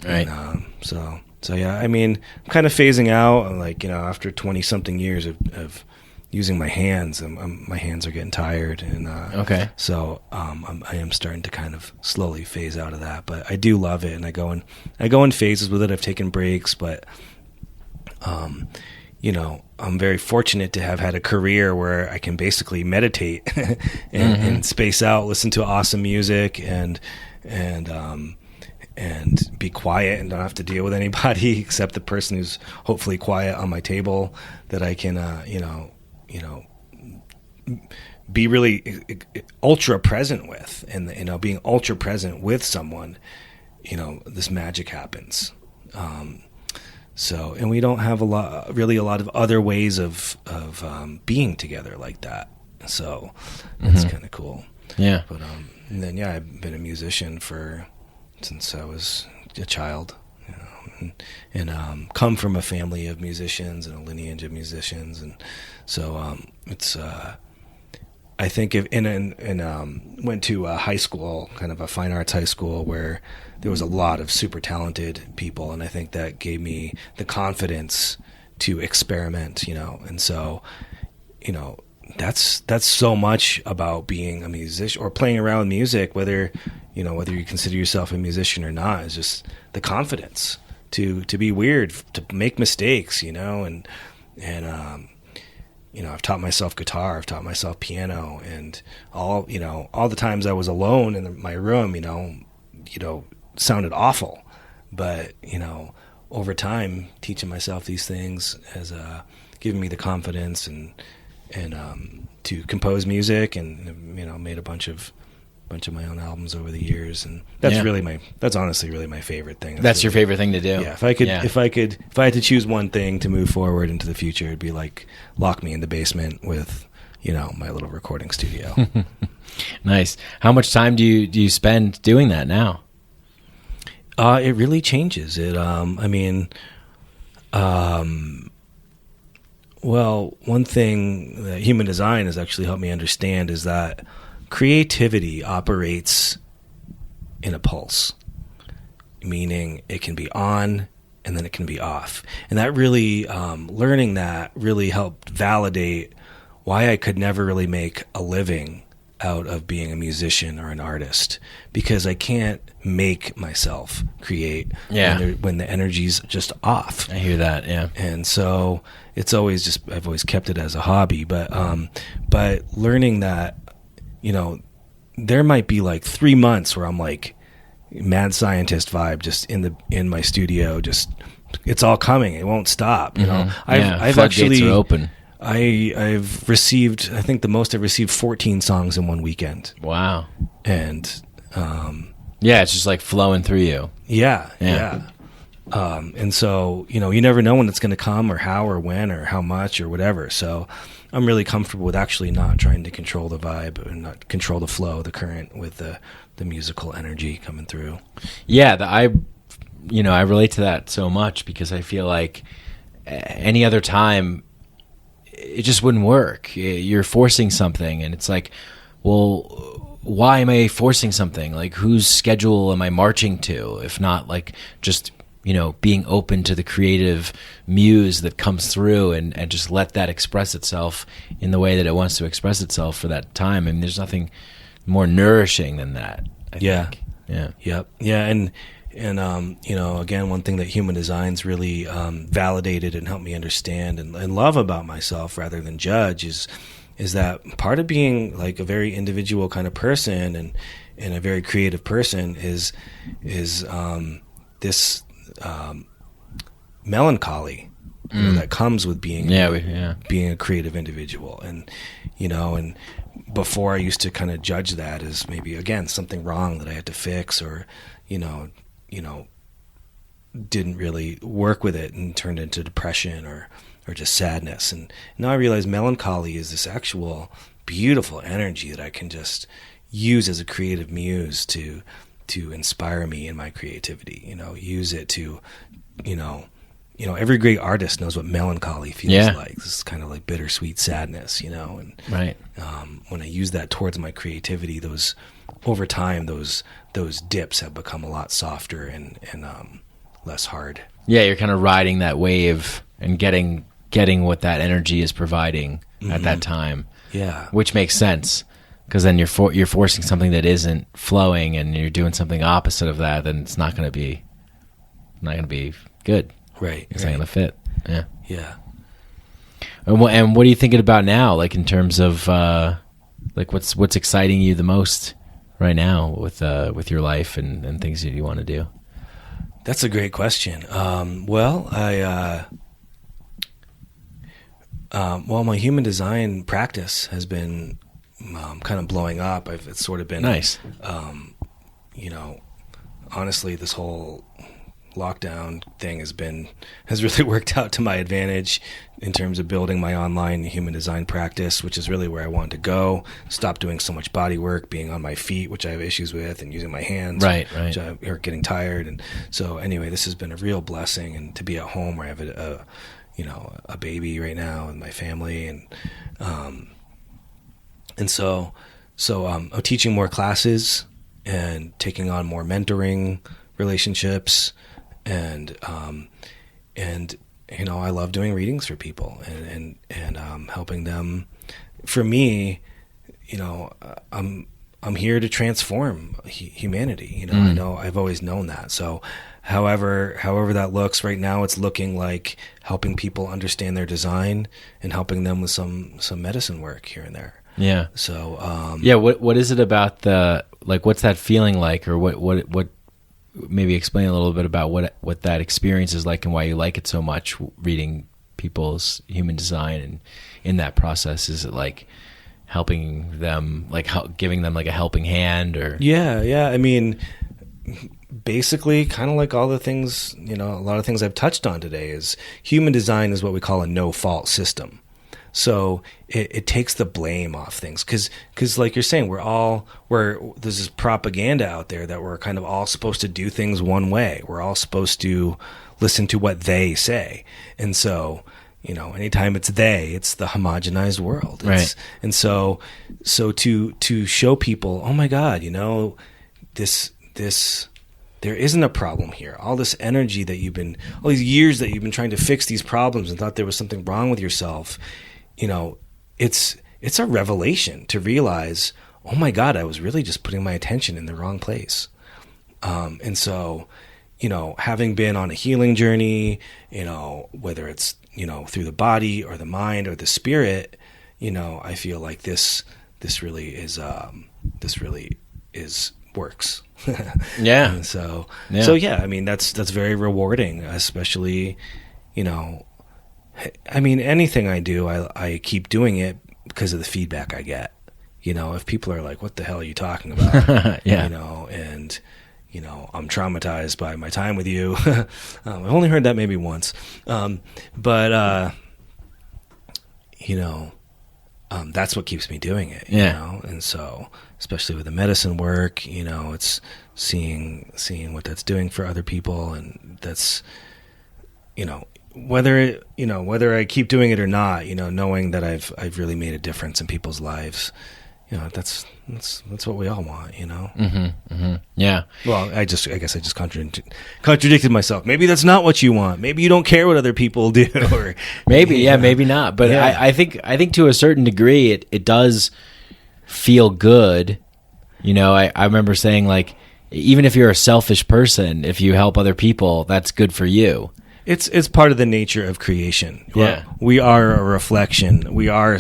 Right. And, so yeah, I mean, I'm kind of phasing out, like, you know, after 20 something years of using my hands, my hands are getting tired, and Okay. So I am starting to kind of slowly phase out of that, but I do love it, and I go in phases with it. I've taken breaks, but you know, I'm very fortunate to have had a career where I can basically meditate and space out, listen to awesome music, and be quiet, and don't have to deal with anybody except the person who's hopefully quiet on my table, that I can you know, be really ultra present with, and, you know, being ultra present with someone, you know, this magic happens. So, and we don't have a lot of other ways of being together like that. So that's kind of cool. Yeah. But and then yeah, I've been a musician since I was a child, you know, and come from a family of musicians and a lineage of musicians, and so it's I think went to a high school, kind of a fine arts high school, where there was a lot of super talented people, and I think that gave me the confidence to experiment, you know. And so, you know, that's so much about being a musician or playing around with music, whether you consider yourself a musician or not, is just the confidence to be weird, to make mistakes, you know, and you know, I've taught myself guitar, I've taught myself piano, and all the times I was alone in my room, you know, sounded awful, but, you know, over time, teaching myself these things has given me the confidence and to compose music, and, you know, made a bunch of my own albums over the years, and that's honestly really my favorite thing. That's your favorite thing to do. Yeah, if I had to choose one thing to move forward into the future, it'd be like lock me in the basement with, you know, my little recording studio. Nice. How much time do you spend doing that now? It really changes. Well, one thing that human design has actually helped me understand is that creativity operates in a pulse, meaning it can be on and then it can be off. And that really, learning that really helped validate why I could never really make a living out of being a musician or an artist, because I can't make myself create when the energy's just off. I hear that, yeah. And so it's always just, I've always kept it as a hobby, but learning that, you know, there might be like 3 months where I'm like mad scientist vibe, just in my studio, just, it's all coming. It won't stop. You know, I've floodgates actually are open. I've received, I think the most I've received 14 songs in one weekend. Wow. And it's just like flowing through you. Yeah. And so, you know, you never know when it's going to come, or how, or when, or how much, or whatever. So I'm really comfortable with actually not trying to control the vibe and not control the flow, the current, with the musical energy coming through. Yeah, I relate to that so much, because I feel like any other time it just wouldn't work. You're forcing something, and it's like, well, why am I forcing something? Like, whose schedule am I marching to, if not like just, you know, being open to the creative muse that comes through, and just let that express itself in the way that it wants to express itself for that time. I mean, there's nothing more nourishing than that, I think. Yeah. Yep. Yeah. And you know, again, one thing that human design's really validated and helped me understand and love about myself, rather than judge, is that part of being like a very individual kind of person and a very creative person is this melancholy, you know, that comes with being being a creative individual. And, you know, and before I used to kind of judge that as maybe, again, something wrong that I had to fix, or, you know, didn't really work with it and turned into depression or just sadness. And now I realize melancholy is this actual beautiful energy that I can just use as a creative muse to inspire me in my creativity, you know, use it to, you know, every great artist knows what melancholy feels like. This is kind of like bittersweet sadness, you know, and right. When I use that towards my creativity, over time, those dips have become a lot softer and less hard. Yeah, you're kind of riding that wave and getting what that energy is providing at that time. Yeah, which makes sense, because then you're forcing something that isn't flowing, and you're doing something opposite of that. Then it's not going to be good. Right. It's not going to fit. Yeah. Yeah. And what are you thinking about now? Like, in terms of like what's exciting you the most right now with your life and things that you want to do? That's a great question. My human design practice has been kind of blowing up. It's sort of been nice. You know, honestly, this whole lockdown thing has really worked out to my advantage in terms of building my online human design practice, which is really where I wanted to go. Stop doing so much body work, being on my feet, which I have issues with, and using my hands, right. which are getting tired. And so anyway, this has been a real blessing, and to be at home where I have a baby right now with my family, and so I'm teaching more classes and taking on more mentoring relationships, and you know, I love doing readings for people and helping them. For me, you know, I'm here to transform humanity. You know, I know I've always known that. So however that looks right now, it's looking like helping people understand their design and helping them with some medicine work here and there. Yeah. So what is it about what's that feeling like, or what maybe explain a little bit about what that experience is like and why you like it so much, reading people's human design, and in that process, is it like helping them, like giving them like a helping hand, or? Yeah. I mean, basically kind of like all the things, you know, a lot of things I've touched on today is human design is what we call a no-fault system. So it takes the blame off things, because like you're saying, there's this propaganda out there that we're kind of all supposed to do things one way. We're all supposed to listen to what they say. And so, you know, anytime it's the homogenized world. Right. And so to show people, oh my God, you know, this there isn't a problem here. All this energy all these years that you've been trying to fix these problems and thought there was something wrong with yourself, you know, it's a revelation to realize, oh my God, I was really just putting my attention in the wrong place. And so, having been on a healing journey, whether it's, through the body or the mind or the spirit, I feel like this really is works. Yeah. And so yeah, I mean, that's very rewarding, especially, I mean, anything I do, I keep doing it because of the feedback I get. If people are like, what the hell are you talking about? Yeah. And, I'm traumatized by my time with you. I've only heard that maybe once. But that's what keeps me doing it, And so, especially with the medicine work, it's seeing what that's doing for other people. And that's, whether I keep doing it or not, knowing that I've really made a difference in people's lives, that's what we all want, Yeah. Well, I guess I just contradicted myself. Maybe that's not what you want. Maybe you don't care what other people do, or maybe not. But yeah. I think to a certain degree, it does feel good. I remember saying, like, even if you're a selfish person, if you help other people, that's good for you. It's part of the nature of creation. Yeah. We are a reflection. We're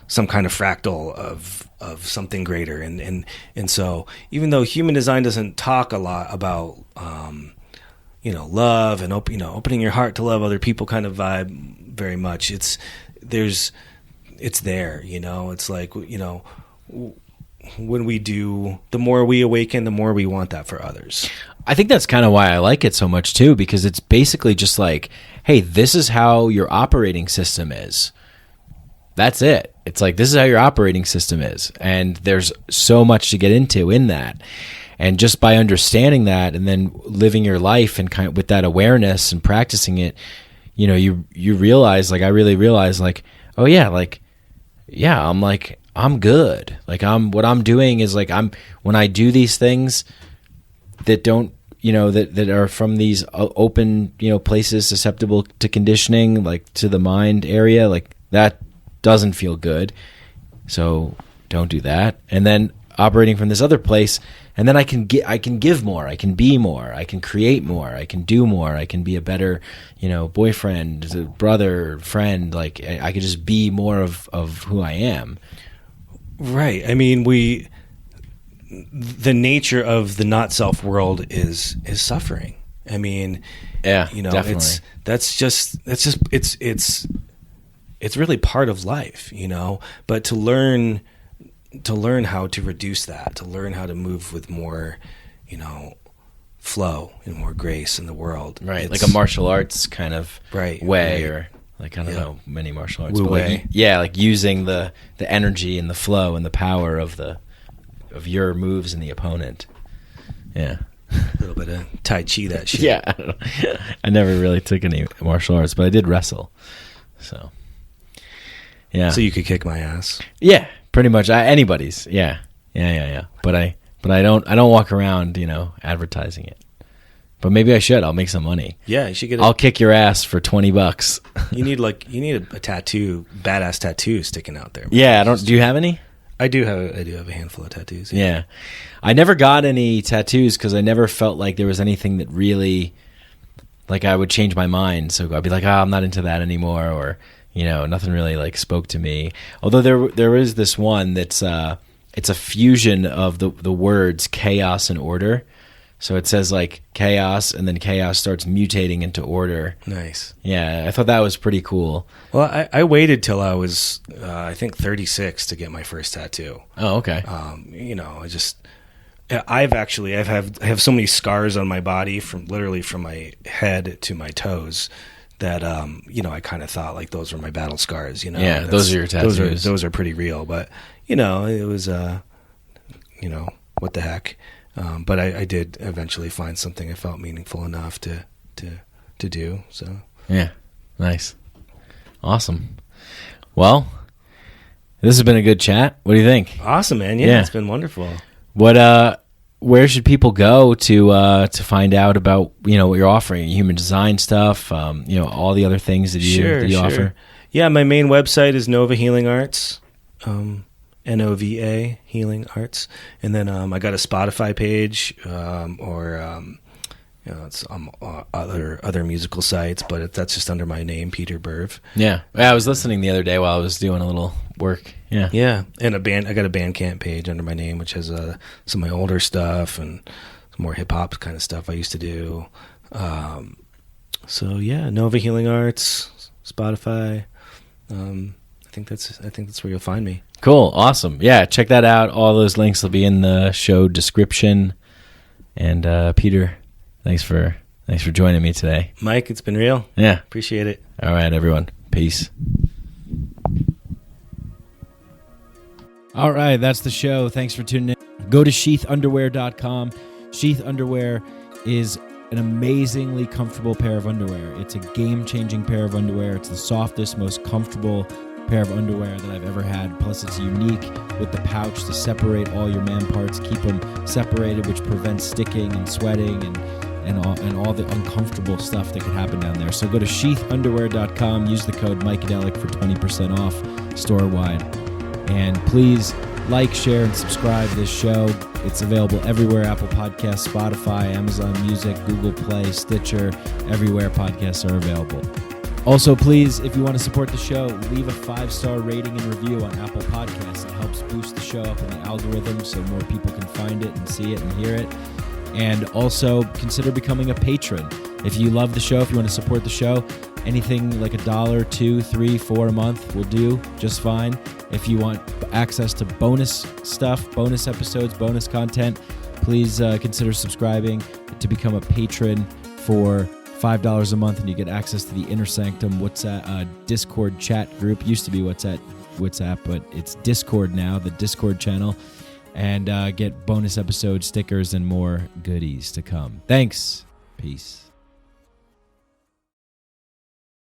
some kind of fractal of something greater, and so even though human design doesn't talk a lot about love and opening your heart to love other people kind of vibe very much, it's there. It's like, when we do, the more we awaken, the more we want that for others. I think that's kind of why I like it so much too, because it's basically just like, hey, this is how your operating system is. That's it. It's like, this is how your operating system is. And there's so much to get into in that. And just by understanding that and then living your life and kind of with that awareness and practicing it, you realize, like, I really realize, like, oh yeah, like, yeah, I'm good. Like, what I'm doing is, like, when I do these things that don't, that are from these open, places susceptible to conditioning, like to the mind area, like that doesn't feel good. So don't do that. And then operating from this other place, and then I can give more, I can be more, I can create more, I can do more, I can be a better, boyfriend, brother, friend. Like, I could just be more of who I am. Right. I mean, the nature of the not self world is suffering. I mean, yeah, definitely. It's really part of life, but to learn how to reduce that, to learn how to move with more, flow and more grace in the world. Right. Like a martial arts kind of way, or like, I don't know many martial arts, Wu but Wei. like, yeah, like using the energy and the flow and the power of your moves and the opponent. Yeah. A little bit of Tai Chi, that shit. Yeah. I never really took any martial arts, but I did wrestle. So, yeah. So you could kick my ass. Yeah, pretty much. Anybody's. Yeah. But I don't walk around, advertising it. But maybe I should. I'll make some money. Yeah, you should get. I'll kick your ass for $20. You need a tattoo, badass tattoo sticking out there. Yeah, do you have any? I do have a handful of tattoos. Yeah. I never got any tattoos because I never felt like there was anything that really, like, I would change my mind. So I'd be like, I'm not into that anymore, or nothing really like spoke to me. Although there is this one that's it's a fusion of the words chaos and order. So it says like chaos, and then chaos starts mutating into order. Nice. Yeah, I thought that was pretty cool. Well, I waited till I was I think 36 to get my first tattoo. Oh, okay. I have so many scars on my body from my head to my toes that I kind of thought like those were my battle scars. Yeah, those are your tattoos. Those are pretty real, but it was what the heck. But I did eventually find something I felt meaningful enough to do. So yeah, nice, awesome. Well, this has been a good chat. What do you think? Awesome, man. Yeah. It's been wonderful. Where should people go to find out about what you're offering, human design stuff, all the other things that you offer? Yeah, my main website is Nova Healing Arts, and Nova Healing Arts. And then I got a Spotify page it's other musical sites, but that's just under my name, Peter Berv. Yeah. I was listening the other day while I was doing a little work. Yeah. Yeah. And I got a Bandcamp page under my name, which has some of my older stuff and some more hip hop kind of stuff I used to do. So yeah, Nova Healing Arts, Spotify. I think that's where you'll find me. Cool. Awesome. Yeah. Check that out. All those links will be in the show description. And Peter, thanks for joining me today. Mike, it's been real. Yeah. Appreciate it. All right, everyone. Peace. All right, that's the show. Thanks for tuning in. Go to sheathunderwear.com. Sheath Underwear is an amazingly comfortable pair of underwear. It's a game-changing pair of underwear. It's the softest, most comfortable pair of underwear that I've ever had. Plus, it's unique with the pouch to separate all your man parts, keep them separated, which prevents sticking and sweating and all the uncomfortable stuff that could happen down there. So go to sheathunderwear.com. Use the code Mikadelic for 20% off store-wide. And please like, share, and subscribe to this show. It's available everywhere: Apple Podcasts, Spotify, Amazon Music, Google Play, Stitcher, everywhere podcasts are available. Also, please, if you want to support the show, leave a 5-star rating and review on Apple Podcasts. It helps boost the show up in the algorithm so more people can find it and see it and hear it. And also, consider becoming a patron. If you love the show, if you want to support the show, anything like $1, $2, $3, $4 a month will do just fine. If you want access to bonus stuff, bonus episodes, bonus content, please consider subscribing to become a patron for $5 a month, and you get access to the Inner Sanctum WhatsApp Discord chat group. Used to be WhatsApp, but it's Discord now, the Discord channel, and get bonus episodes, stickers, and more goodies to come. Thanks. Peace.